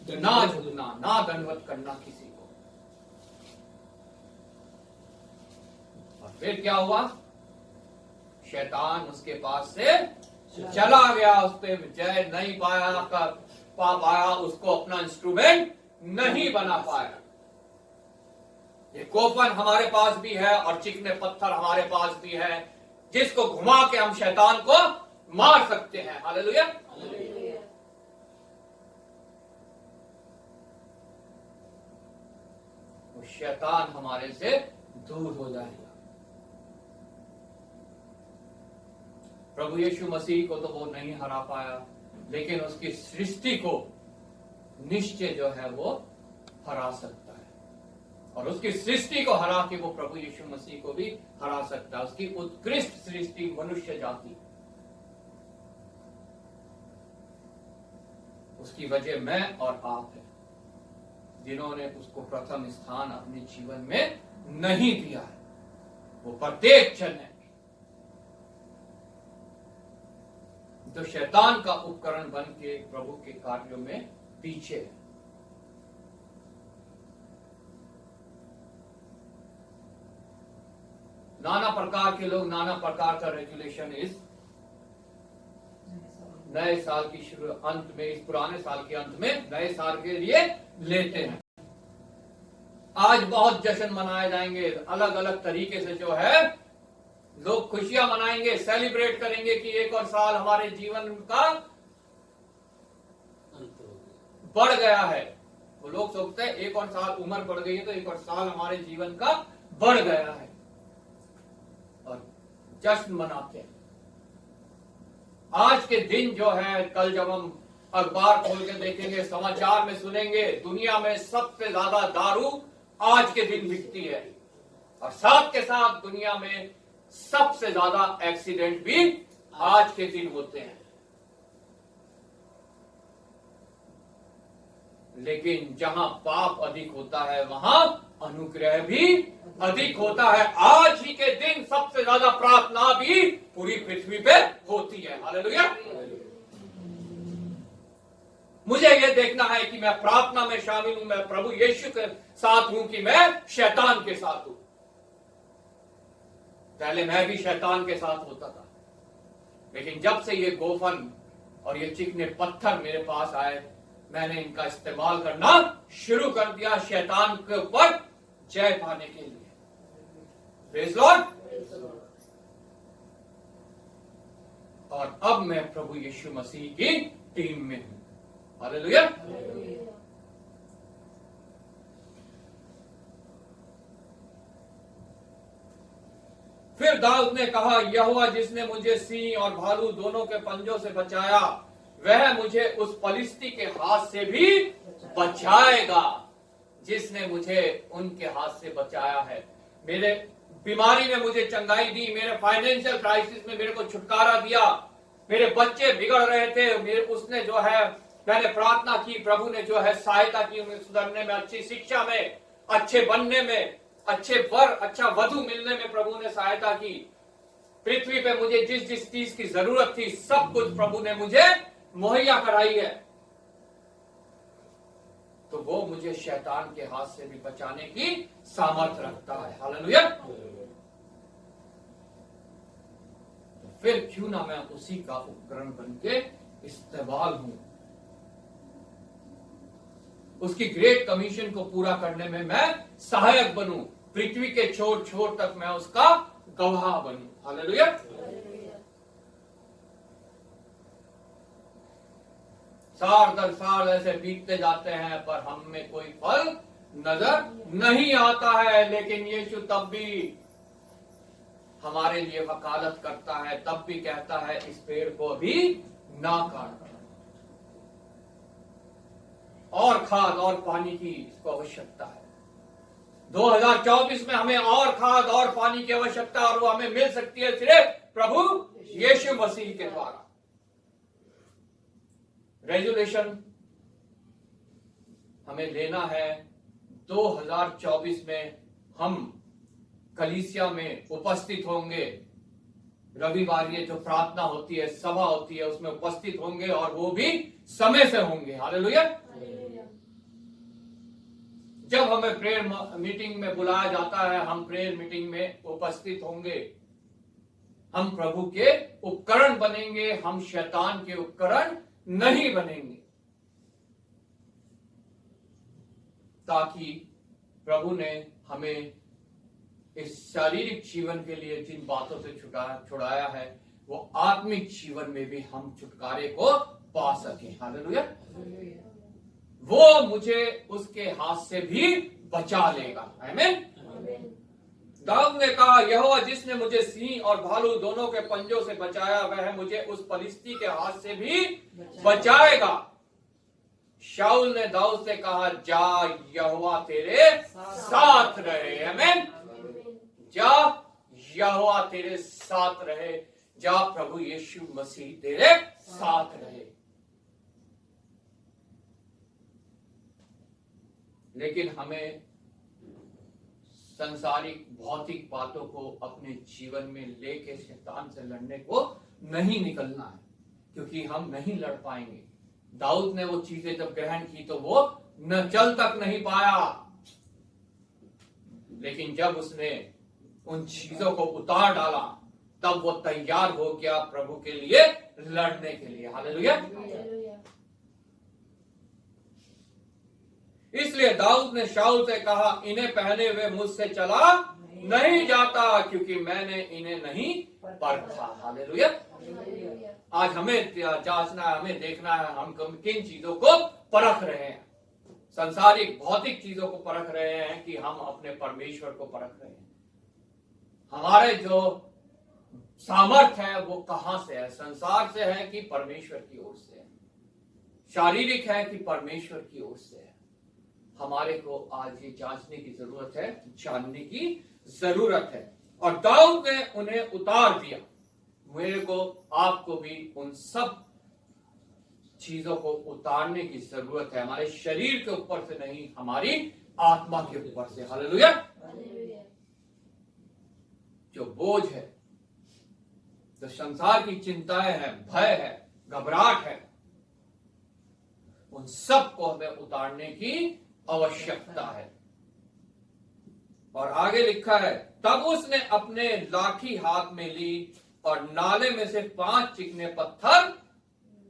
S1: ना झुकना, ना दंडवत करना किसी को। और फिर क्या हुआ? शैतान उसके पास से चला गया, उस पर जय नहीं पाया, उसको अपना इंस्ट्रूमेंट नहीं बना पाया। ये कोपन हमारे पास भी है और चिकने पत्थर हमारे पास भी है, जिसको घुमा के हम शैतान को मार सकते हैं। हालेलुया। तो शैतान हमारे से दूर हो जाएगा। प्रभु यीशु मसीह को तो वो नहीं हरा पाया, लेकिन उसकी सृष्टि को निश्चय जो है वो हरा सकता है। और उसकी सृष्टि को हरा के वो प्रभु यीशु मसीह को भी हरा सकता है। उसकी उत्कृष्ट सृष्टि मनुष्य जाति, उसकी वजह मैं और आप है, जिन्होंने उसको प्रथम स्थान अपने जीवन में नहीं दिया है। वो प्रत्येक जन है जो शैतान का उपकरण बन के प्रभु के कार्यों में पीछे है। नाना प्रकार के लोग नाना प्रकार का रेजुलेशन इस नए साल की शुरू अंत में, इस पुराने साल के अंत में नए साल के लिए लेते हैं। आज बहुत जश्न मनाए जाएंगे, अलग अलग तरीके से जो है लोग खुशियां मनाएंगे, सेलिब्रेट करेंगे कि एक और साल हमारे जीवन का बढ़ गया है। वो लोग सोचते हैं एक और साल उम्र बढ़ गई है तो एक और साल हमारे जीवन का बढ़ गया है और जश्न मनाते हैं। आज के दिन जो है, कल जब हम अखबार खोल के देखेंगे, समाचार में सुनेंगे, दुनिया में सबसे ज्यादा दारू आज के दिन बिकती है और साथ के साथ दुनिया में सबसे ज्यादा एक्सीडेंट भी आज के दिन होते हैं। लेकिन जहां पाप अधिक होता है वहां अनुग्रह भी अधिक होता है। आज ही के दिन सबसे ज्यादा प्रार्थना भी पूरी पृथ्वी पे होती है। हालेलुया। मुझे यह देखना है कि मैं प्रार्थना में शामिल हूं, मैं प्रभु यीशु के साथ हूं कि मैं शैतान के साथ हूं। पहले मैं भी शैतान के साथ होता था, लेकिन जब से ये गोफन और ये चिकने पत्थर मेरे पास आए, मैंने इनका इस्तेमाल करना शुरू कर दिया शैतान के ऊपर जय पाने के लिए। Praise Lord. और अब मैं प्रभु यीशु मसीह की टीम में हूं। हालेलुया। फिर दाऊद ने कहा, यहोवा जिसने मुझे सिंह और भालू दोनों के पंजों से बचाया, वह मुझे उस पलिश्ती के हाथ से भी बचाएगा जिसने मुझे उनके हाथ से बचाया है। मेरे बीमारी में मुझे चंगाई दी, मेरे फाइनेंशियल क्राइसिस में मेरे को छुटकारा दिया, मेरे बच्चे बिगड़ रहे थे, उसने जो है, मैंने प्रार्थना की, प्रभु ने जो है सहायता की उन्हें सुधरने में, अच्छी शिक्षा में, अच्छे बनने में, अच्छे वर, अच्छा वधु मिलने में प्रभु ने सहायता की। पृथ्वी पे मुझे जिस जिस चीज की जरूरत थी सब कुछ प्रभु ने मुझे मुहैया कराई है। तो वो मुझे शैतान के हाथ से भी बचाने की सामर्थ रखता है। हालेलुया। तो फिर क्यों ना मैं उसी का उपकरण बनके इस्तेमाल हूं, उसकी ग्रेट कमीशन को पूरा करने में मैं सहायक बनूं, पृथ्वी के छोर छोर तक मैं उसका गवाह बनूं। हालेलुया। साल दर साल ऐसे बीतते जाते हैं पर हम में कोई फल नजर नहीं आता है, लेकिन यीशु तब भी हमारे लिए वकालत करता है, तब भी कहता है इस पेड़ को अभी ना काट, और खाद और पानी की इसको आवश्यकता है। 2024 में हमें और खाद और पानी की आवश्यकता, और वो हमें मिल सकती है सिर्फ प्रभु यीशु मसीह के द्वारा। रेजुलेशन हमें लेना है 2024 में हम कलीसिया में उपस्थित होंगे। रविवार ये जो प्रार्थना होती है, सभा होती है, उसमें उपस्थित होंगे और वो भी समय से होंगे। हालेलुया। जब हमें प्रेयर मीटिंग में बुलाया जाता है, हम प्रेयर मीटिंग में उपस्थित होंगे। हम प्रभु के उपकरण बनेंगे, हम शैतान के उपकरण नहीं बनेंगे, ताकि प्रभु ने हमें इस शारीरिक जीवन के लिए जिन बातों से छुड़ाया है, वो आत्मिक जीवन में भी हम छुटकारे को पा सके। हालेलुया। वो मुझे उसके हाथ से भी बचा लेगा। आमीन। दाऊद ने कहा, यहोवा जिसने मुझे सिंह और भालू दोनों के पंजों से बचाया, वह मुझे उस पलिश्ती के हाथ से भी बचाएगा। शाऊल ने दाऊद से कहा, जा यहोवा तेरे साथ रहे। आमीन। जा यहोवा तेरे साथ रहे, जा प्रभु यीशु मसीह तेरे साथ रहे। लेकिन हमें संसारिक भौतिक बातों को अपने जीवन में लेके शैतान से लड़ने को नहीं निकलना है, क्योंकि हम नहीं लड़ पाएंगे। दाऊद ने वो चीजें जब ग्रहण की तो वो न चल तक नहीं पाया, लेकिन जब उसने उन चीजों को उतार डाला, तब वो तैयार हो गया प्रभु के लिए लड़ने के लिए। हालेलुया।
S2: हालेलुया।
S1: इसलिए दाऊद ने शाऊल से कहा, इन्हें पहने हुए मुझसे चला नहीं जाता, क्योंकि मैंने इन्हें नहीं परखा। हालेलुया।
S2: हालेलुया।
S1: आज हमें जांचना है, हमें देखना है हम किन चीजों को परख रहे हैं। संसारिक भौतिक चीजों को परख रहे हैं कि हम अपने परमेश्वर को परख रहे हैं। हमारे जो सामर्थ है वो कहां से है? संसार से है कि परमेश्वर की ओर से है? शारीरिक है कि परमेश्वर की ओर से है? हमारे को आज ये जांचने की जरूरत है, जानने की जरूरत है। और दाऊद ने उन्हें उतार दिया। मेरे को, आपको भी उन सब चीजों को उतारने की जरूरत है। हमारे शरीर के ऊपर से नहीं, हमारी आत्मा के ऊपर से। हालेलुया।
S2: हालेलुया।
S1: जो बोझ है, जो संसार की चिंताएं हैं, भय है, घबराहट है, उन सब को हमें उतारने की आवश्यकता है। और आगे लिखा है, तब उसने अपने लाठी हाथ में ली और नाले में से 5 चिकने पत्थर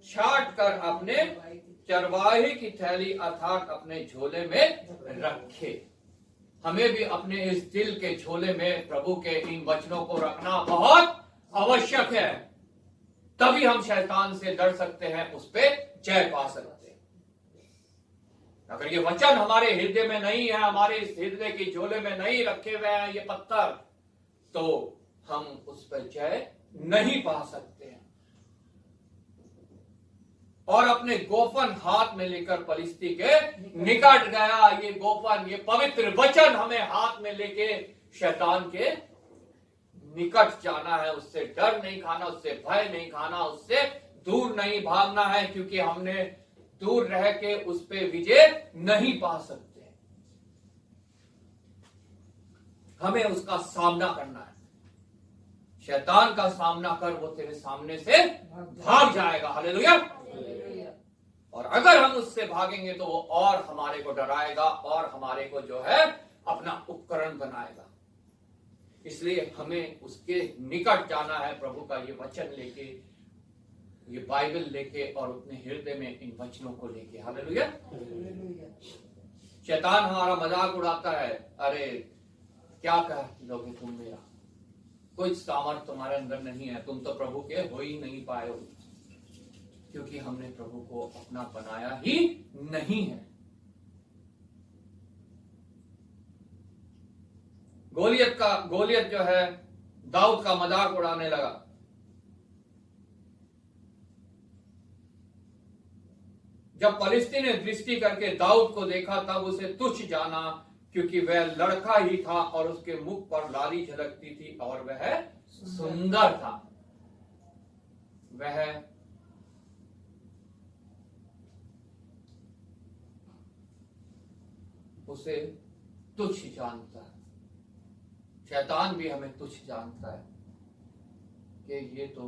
S1: छाट कर अपने चरवाहे की थैली अर्थात अपने झोले में रखे। हमें भी अपने इस दिल के झोले में प्रभु के इन वचनों को रखना बहुत आवश्यक है। तभी हम शैतान से लड़ सकते हैं, उस पे जय पा सकते हैं। अगर ये वचन हमारे हृदय में नहीं है, हमारे इस हृदय के झोले में नहीं रखे हुए हैं ये पत्थर, तो हम उस पर जय नहीं पा सकते हैं। और अपने गोफन हाथ में लेकर पलिश्ती के निकट गया। ये गोफन, ये पवित्र वचन हमें हाथ में लेके शैतान के निकट जाना है। उससे डर नहीं खाना, उससे भय नहीं खाना, उससे दूर नहीं भागना है, क्योंकि हमने दूर रह के उस पे विजय नहीं पा सकते। हमें उसका सामना करना है। शैतान का सामना कर, वो तेरे सामने से भाग जाएगा। हालेलुया। और अगर हम उससे भागेंगे तो वो और हमारे को डराएगा और हमारे को जो है अपना उपकरण बनाएगा। इसलिए हमें उसके निकट जाना है, प्रभु का ये वचन लेके, ये बाइबल लेके और अपने हृदय में इन वचनों को लेके। हालेलुया। शैतान हमारा मजाक उड़ाता है, अरे क्या कह लोगे तुम मेरा, कोई सामर्थ तुम्हारे अंदर नहीं है, तुम तो प्रभु के हो ही नहीं पाए हो, क्योंकि हमने प्रभु को अपना बनाया ही नहीं है। गोलियत जो है दाऊद का मजाक उड़ाने लगा। जब पलिश्ती ने दृष्टि करके दाऊद को देखा, तब उसे तुच्छ जाना, क्योंकि वह लड़का ही था और उसके मुख पर लाली झलकती थी और वह सुंदर था। वह उसे तुच्छ जानता है। शैतान भी हमें तुच्छ जानता है कि ये तो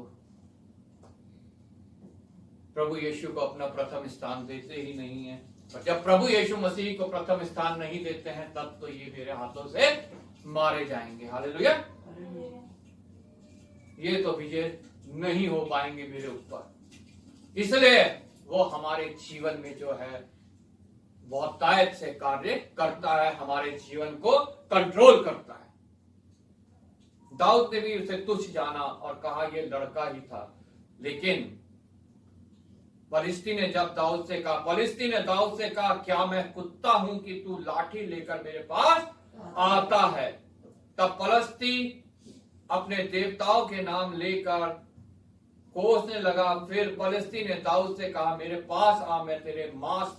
S1: प्रभु यीशु को अपना प्रथम स्थान देते ही नहीं है। और जब प्रभु यीशु मसीह को प्रथम स्थान नहीं देते हैं, तब तो ये मेरे हाथों से मारे जाएंगे। हालेलुया। ये तो विजय नहीं हो पाएंगे मेरे ऊपर। इसलिए वो हमारे जीवन में जो है बहुत ताकत से कार्य करता है, हमारे जीवन को कंट्रोल करता है। दाऊद ने भी उसे तुच्छ जाना और कहा ये लड़का ही था। लेकिन पलिश्ती ने दाऊद से कहा, क्या मैं कुत्ता हूं कि तू लाठी लेकर मेरे पास आता है? तब पलिश्ती अपने देवताओं के नाम लेकर कोसने लगा। फिर पलिश्ती ने दाऊद से कहा, मेरे पास आ, मैं तेरे मांस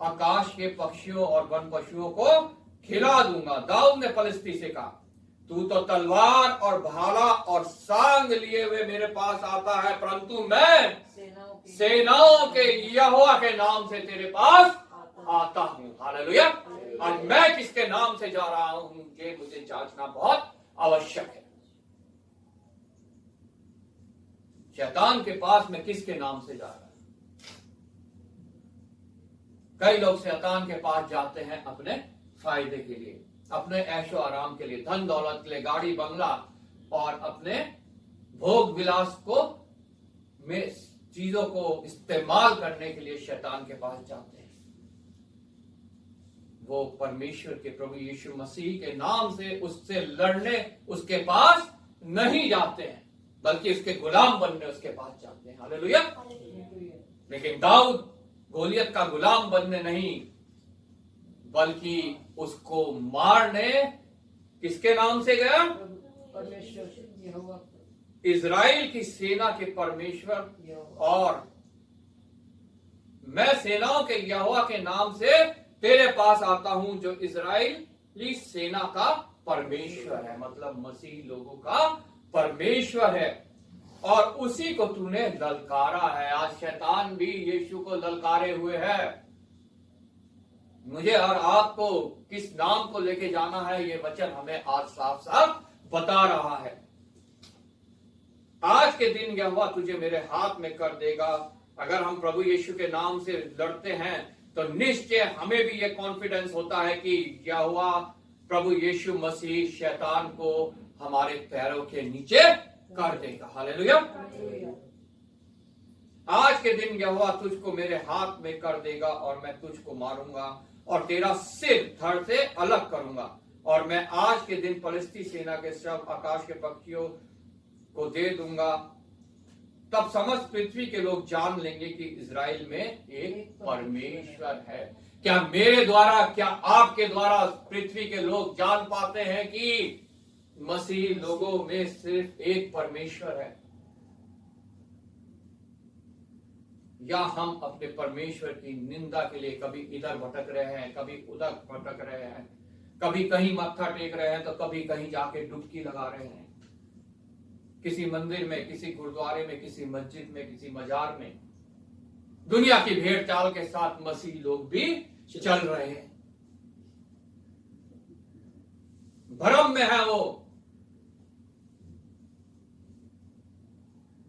S1: आकाश के पक्षियों और वन पशुओं को खिला दूंगा। दाऊद ने पलिश्ती से कहा, तू तो तलवार और भाला और सांग लिए हुए मेरे पास आता है, परंतु मैं सेनाओं के यहोवा के नाम से तेरे पास आता हूं। हालेलुया। और मैं किसके नाम से जा रहा हूं, ये मुझे जांचना बहुत आवश्यक है। शैतान के पास मैं किसके नाम से जा रहा हूं? कई लोग शैतान के पास जाते हैं अपने फायदे के लिए। अपने ऐशो आराम के लिए, धन दौलत के लिए, गाड़ी बंगला और अपने भोग विलास को में चीजों को इस्तेमाल करने के लिए शैतान के पास जाते हैं। वो परमेश्वर के प्रभु यीशु मसीह के नाम से उससे लड़ने उसके पास नहीं जाते हैं, बल्कि उसके गुलाम बनने उसके पास जाते हैं। हालेलुया। लेकिन दाऊद गोलियत का गुलाम बनने नहीं, बल्कि उसको मारने किसके नाम से गया?
S3: परमेश्वर यहोवा,
S1: इजराइल की सेना के परमेश्वर, और मैं सेनाओं के यहोवा के नाम से तेरे पास आता हूं, जो इजराइली सेना का परमेश्वर है, मतलब मसीह लोगों का परमेश्वर है, और उसी को तूने ललकारा है। आज शैतान भी यीशु को ललकारे हुए है। मुझे और आपको किस नाम को लेके जाना है, ये वचन हमें आज साफ साफ बता रहा है। आज के दिन यहोवा तुझे मेरे हाथ में कर देगा। अगर हम प्रभु यीशु के नाम से लड़ते हैं तो निश्चय हमें भी ये कॉन्फिडेंस होता है कि यहोवा प्रभु यीशु मसीह शैतान को हमारे पैरों के नीचे कर देगा। हालेलुया। आज के दिन यहोवा तुझको मेरे हाथ में कर देगा, और मैं तुझको मारूंगा और तेरा सिर धड़ से अलग करूंगा, और मैं आज के दिन फलिस्ती सेना के शव आकाश के पक्षियों को दे दूंगा। तब समस्त पृथ्वी के लोग जान लेंगे कि इजराइल में एक परमेश्वर है। क्या मेरे द्वारा, क्या आपके द्वारा पृथ्वी के लोग जान पाते हैं कि मसीह लोगों में सिर्फ एक परमेश्वर है? या हम अपने परमेश्वर की निंदा के लिए कभी इधर भटक रहे हैं, कभी उधर भटक रहे हैं, कभी कहीं मत्था टेक रहे हैं तो कभी कहीं जाके डुबकी लगा रहे हैं, किसी मंदिर में, किसी गुरुद्वारे में, किसी मस्जिद में, किसी मजार में। दुनिया की भेड़ चाल के साथ मसीह लोग भी चल रहे हैं। भ्रम में है वो।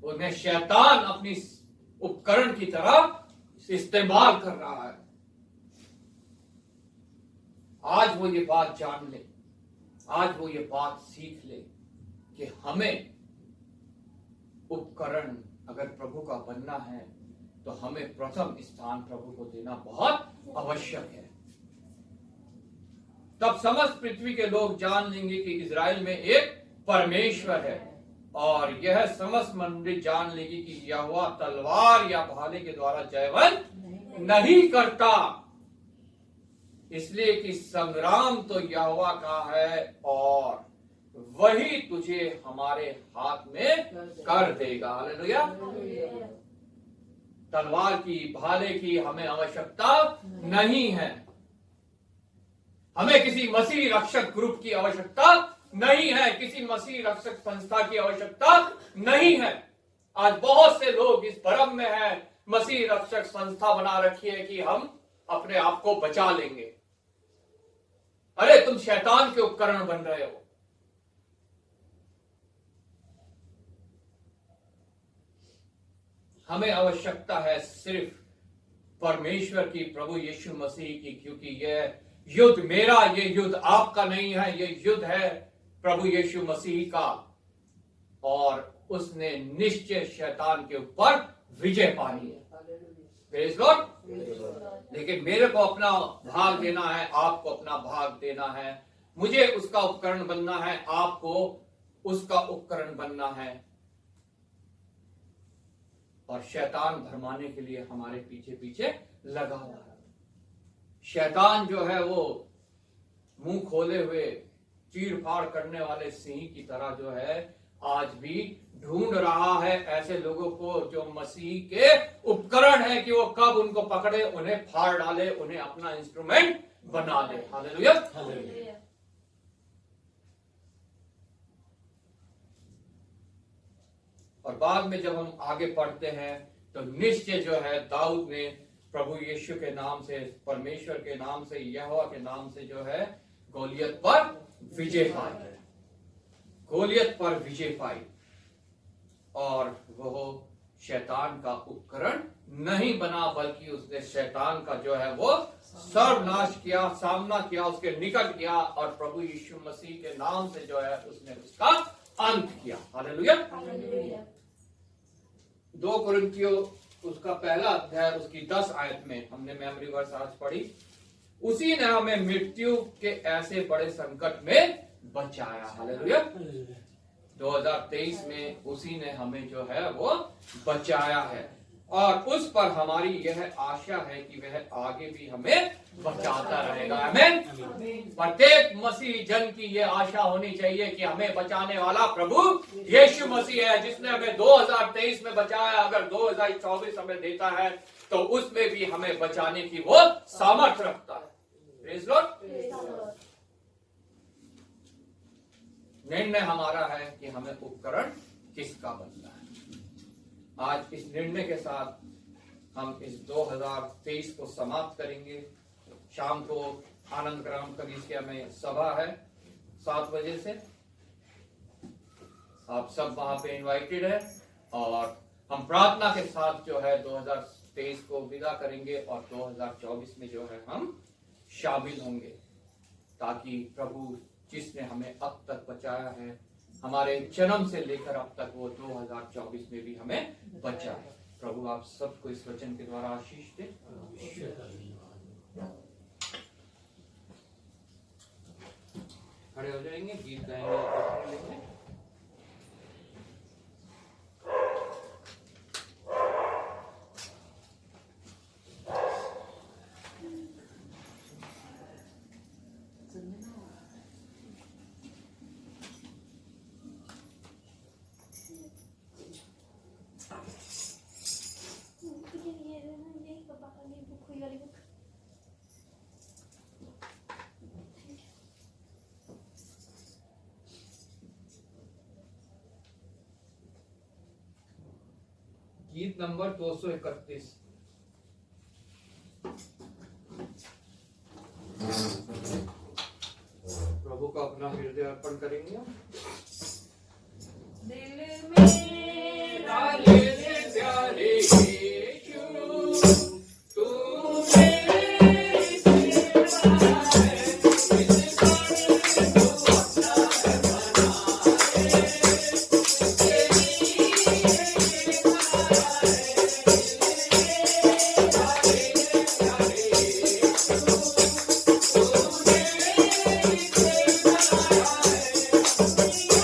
S1: उन्हें शैतान अपनी उपकरण की तरह इस्तेमाल कर रहा है। आज वो ये बात जान ले, आज वो ये बात सीख ले कि हमें उपकरण अगर प्रभु का बनना है तो हमें प्रथम स्थान प्रभु को देना बहुत आवश्यक है। तब समस्त पृथ्वी के लोग जान लेंगे कि इजराइल में एक परमेश्वर है, और यह समस्त मंडली जान लेगी कि यहोवा तलवार या भाले के द्वारा जयवंत नहीं करता, इसलिए कि संग्राम तो यहोवा का है और वही तुझे हमारे हाथ में कर देगा। हालेलुया। तलवार की, भाले की हमें आवश्यकता नहीं है। हमें किसी मसीह रक्षक ग्रुप की आवश्यकता नहीं है, किसी मसीह रक्षक संस्था की आवश्यकता नहीं है। आज बहुत से लोग इस भ्रम में हैं, मसीह रक्षक संस्था बना रखी है कि हम अपने आप को बचा लेंगे। अरे तुम शैतान के उपकरण बन रहे हो। हमें आवश्यकता है सिर्फ परमेश्वर की, प्रभु यीशु मसीह की, क्योंकि यह युद्ध मेरा, ये युद्ध आपका नहीं है, ये युद्ध है प्रभु यीशु मसीह का, और उसने निश्चय शैतान के ऊपर विजय पानी है। Praise God. लेकिन मेरे को अपना भाग देना है, आपको अपना भाग देना है। मुझे उसका उपकरण बनना है, आपको उसका उपकरण बनना है। और शैतान भरमाने के लिए हमारे पीछे पीछे लगा हुआ है। शैतान जो है वो मुंह खोले हुए चीर फाड़ करने वाले सिंह की तरह जो है आज भी ढूंढ रहा है ऐसे लोगों को जो मसीह के उपकरण है, कि वो कब उनको पकड़े, उन्हें फाड़ डाले, उन्हें अपना इंस्ट्रूमेंट बना दे। हालेलुया। और बाद में जब हम आगे पढ़ते हैं तो निश्चय जो है दाऊद ने प्रभु यीशु के नाम से, परमेश्वर के नाम से, यहोवा के नाम से जो है गोलियत पर विजय पाई, गोलियत पर विजय पाई, और वह शैतान का उपकरण नहीं बना, बल्कि उसने शैतान का जो है वो सर्वनाश किया, सामना किया, उसके निकट किया, और प्रभु यीशु मसीह के नाम से जो है उसने उसका अंत किया। हालेलुया।
S2: हालेलुया।
S1: 2 कुरिन्थियों उसका पहला अध्याय उसकी 10 आयत में हमने मेमोरी वर्स आज पढ़ी। उसी ने हमें मृत्यु के ऐसे बड़े संकट में बचाया। हालेलुया। 2023 में उसी ने हमें जो है वो बचाया है, और उस पर हमारी यह आशा है कि वह आगे भी हमें बचाता रहेगा। आमीन। प्रत्येक मसीह जन की यह आशा होनी चाहिए कि हमें बचाने वाला प्रभु यीशु मसीह है, जिसने हमें 2023 में बचाया। अगर 2024 हमें देता है तो उसमें भी हमें बचाने की वो सामर्थ्य रखता है। Praise Lord. निर्णय हमारा है कि हमें उपकरण किसका बनना है। आज इस निर्णय के साथ हम इस 2023 को समाप्त करेंगे। शाम को आनंद ग्राम कलीसिया में सभा है 7 बजे से। आप सब वहां पे इनवाइटेड है, और हम प्रार्थना के साथ जो है 2023 को विदा करेंगे, और 2024 में जो है हम शामिल होंगे, ताकि प्रभु जिसने हमें अब तक बचाया है, हमारे जन्म से लेकर अब तक, वो 2024 में भी हमें बचाए। प्रभु आप सबको इस वचन के द्वारा आशीष दे। खड़े हो जाएंगे, गीत गाएंगे। गीत नंबर 231। प्रभु को अपना हृदय अर्पण करेंगे।
S3: दिल मेरा ले प्यारे यीशु, तू मेरी सेवा है, इस बार तू अपना बनाए, तेरी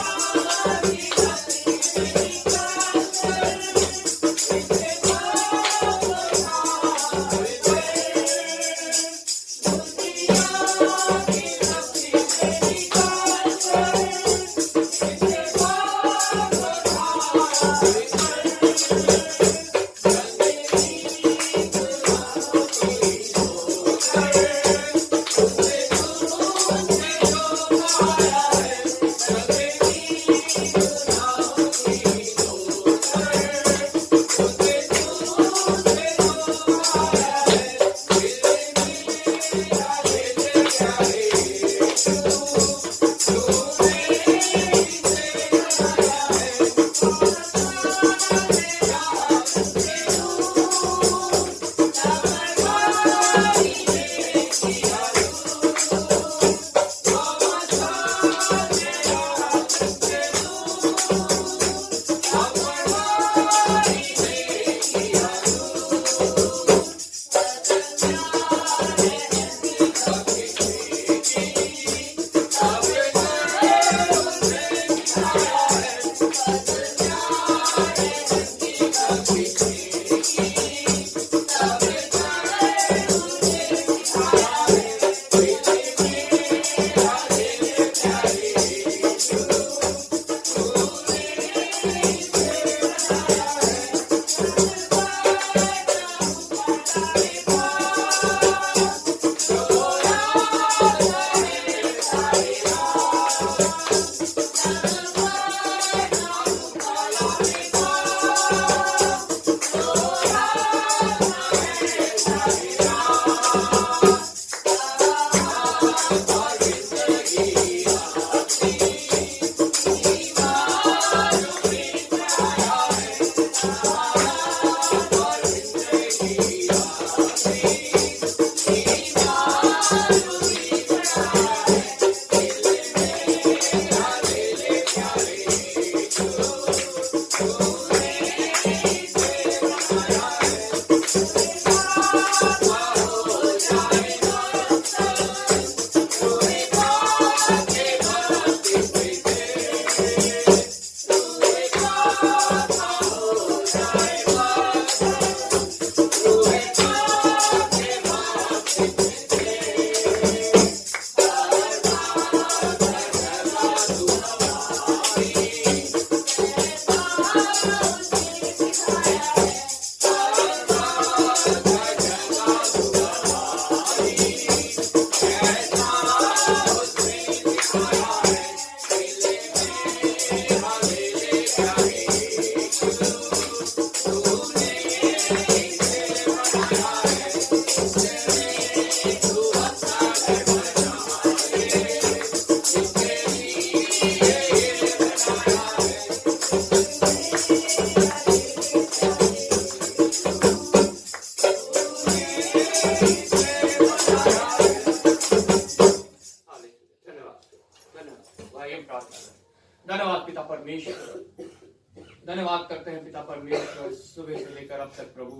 S1: परमेश्वर सुबह से लेकर अब तक प्रभु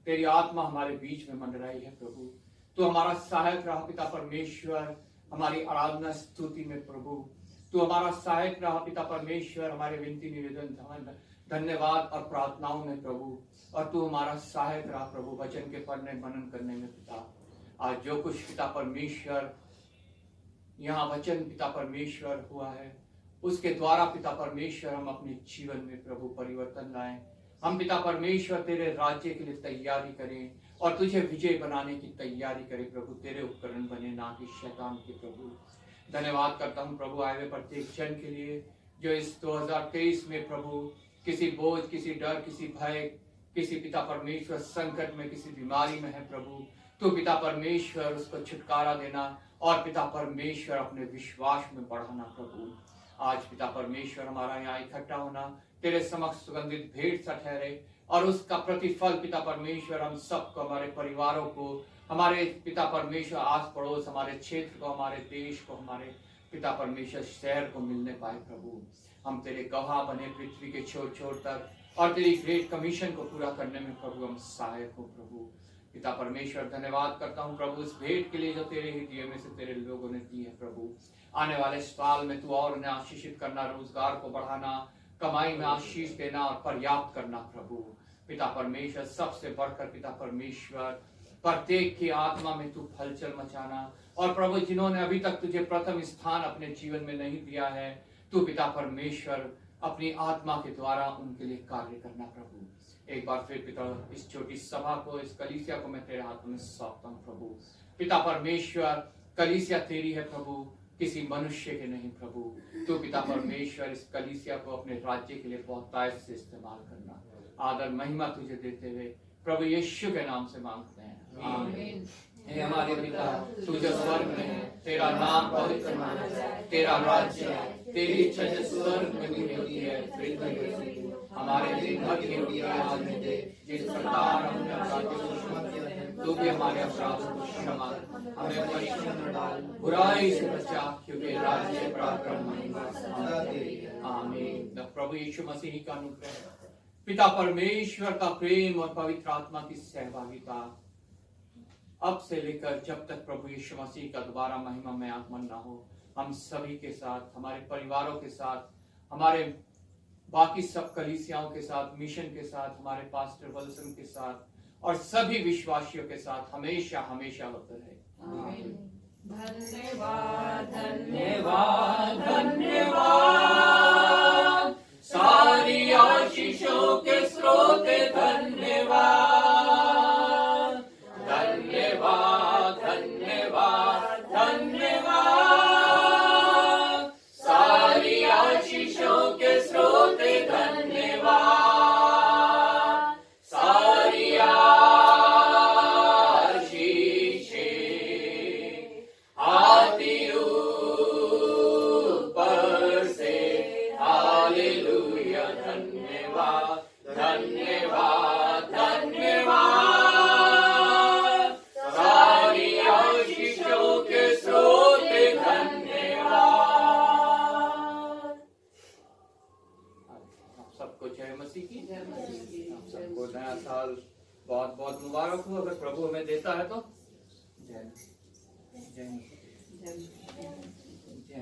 S1: तेरी आत्मा हमारे बीच में मंडराई है प्रभु। तू हमारा सहायक रहा पिता परमेश्वर हमारी आराधना स्तुति में प्रभु। तू हमारा सहायक रहा पिता परमेश्वर हमारे विनती निवेदन धन्यवाद और प्रार्थनाओं में प्रभु। और तू हमारा सहायक रहा प्रभु वचन के पढ़ने मनन करने में पिता। आज जो कुछ पिता परमेश्वर यहाँ वचन पिता परमेश्वर हुआ है उसके द्वारा पिता परमेश्वर हम अपने जीवन में प्रभु परिवर्तन लाएं। हम पिता परमेश्वर तेरे राज्य के लिए तैयारी करें और तुझे विजय बनाने की तैयारी करें प्रभु। तेरे उपकरण बने ना कि शैतान के प्रभु। धन्यवाद करता हूँ प्रभु आए हुए प्रत्येक जन के लिए जो इस 2023 में प्रभु किसी बोझ किसी डर किसी भय किसी पिता परमेश्वर संकट में किसी बीमारी में है प्रभु। तो पिता परमेश्वर उसको छुटकारा देना और पिता परमेश्वर अपने विश्वास में बढ़ाना प्रभु। आज पिता परमेश्वर हमारा यहाँ इकट्ठा होना तेरे समक्ष सुगंधित भेंट सा ठहरे और उसका प्रतिफल पिता परमेश्वर हम सबको हमारे परिवारों को हमारे पिता परमेश्वर आस पड़ोस हमारे क्षेत्र को हमारे देश को हमारे पिता परमेश्वर शहर को मिलने पाए प्रभु। हम तेरे गवाह बने पृथ्वी के छोर छोर तक और तेरी ग्रेट कमीशन को पूरा करने में प्रभु हम सहायक हो प्रभु। पिता परमेश्वर धन्यवाद करता हूँ प्रभु इस भेंट के लिए जो तेरे ही दिए में से तेरे लोगों ने दी है प्रभु। आने वाले साल में तू और उन्हें आशीषित करना रोजगार को बढ़ाना कमाई में आशीष देना और पर्याप्त करना प्रभु। पिता परमेश्वर सबसे बढ़कर पिता परमेश्वर प्रत्येक की आत्मा में तू हलचल मचाना और प्रभु जिन्होंने अभी तक तुझे प्रथम स्थान अपने जीवन में नहीं दिया है तू पिता परमेश्वर अपनी आत्मा के द्वारा उनके लिए कार्य करना प्रभु। एक बार फिर पिता इस छोटी सभा को इस कलीसिया को मैं तेरे हाथों में सौंपता हूँ प्रभु। पिता परमेश्वर कलीसिया तेरी है प्रभु किसी मनुष्य के नहीं प्रभु। तो पिता परमेश्वर इस कलीसिया को अपने राज्य के लिए बहुतायत से इस्तेमाल करना। आदर महिमा तुझे देते हुए प्रभु यीशु के नाम से मांगते हैं आमीन। हे हमारे पिता तू जो स्वर्ग में है तेरा नाम पवित्र माना जाए तेरा राज्य आए तेरी इच्छा जो स्वर्ग में भी होती है पृथ्वी पर भी हो। हमारे दिन भर की रोटी आज हमें दे जिस प्रकार हमने अपराधियों को क्षमा किया है तू भी हमारे अपराधों को क्षमा कर। हमें परीक्षा में डाल बुराई से बचा क्योंकि राज्य पराक्रम महिमा सदा तेरी है आमीन। प्रभु यीशु मसीह का अनुग्रह पिता परमेश्वर का प्रेम और पवित्र आत्मा की सहभागिता अब से लेकर जब तक प्रभु यीशु मसीह का दोबारा महिमा में आगमन ना हो हम सभी के साथ हमारे परिवारों के साथ हमारे बाकी सब कलीसियाओं के साथ मिशन के साथ हमारे पास्टर वल्सन के साथ और सभी विश्वासियों के साथ हमेशा हमेशा होता रहे।
S3: धन्यवाद
S1: धन्यवाद धन्यवाद सारी आशीषों के स्रोत धन्यवाद धन्यवाद धन्यवाद धन्यवाद सारी आशीषों के स्रोत धन्यवाद सारी आशीषें आती ऊपर से हालेलुया धन्यवाद धन्यवाद धन्यवाद सारी आशीषों के स्रोत धन्यवाद। आप सबको जय मसीह की। आप सबको नया साल बहुत बहुत मुबारक हो। अगर प्रभु हमें देता है तो जय जय जय जय जय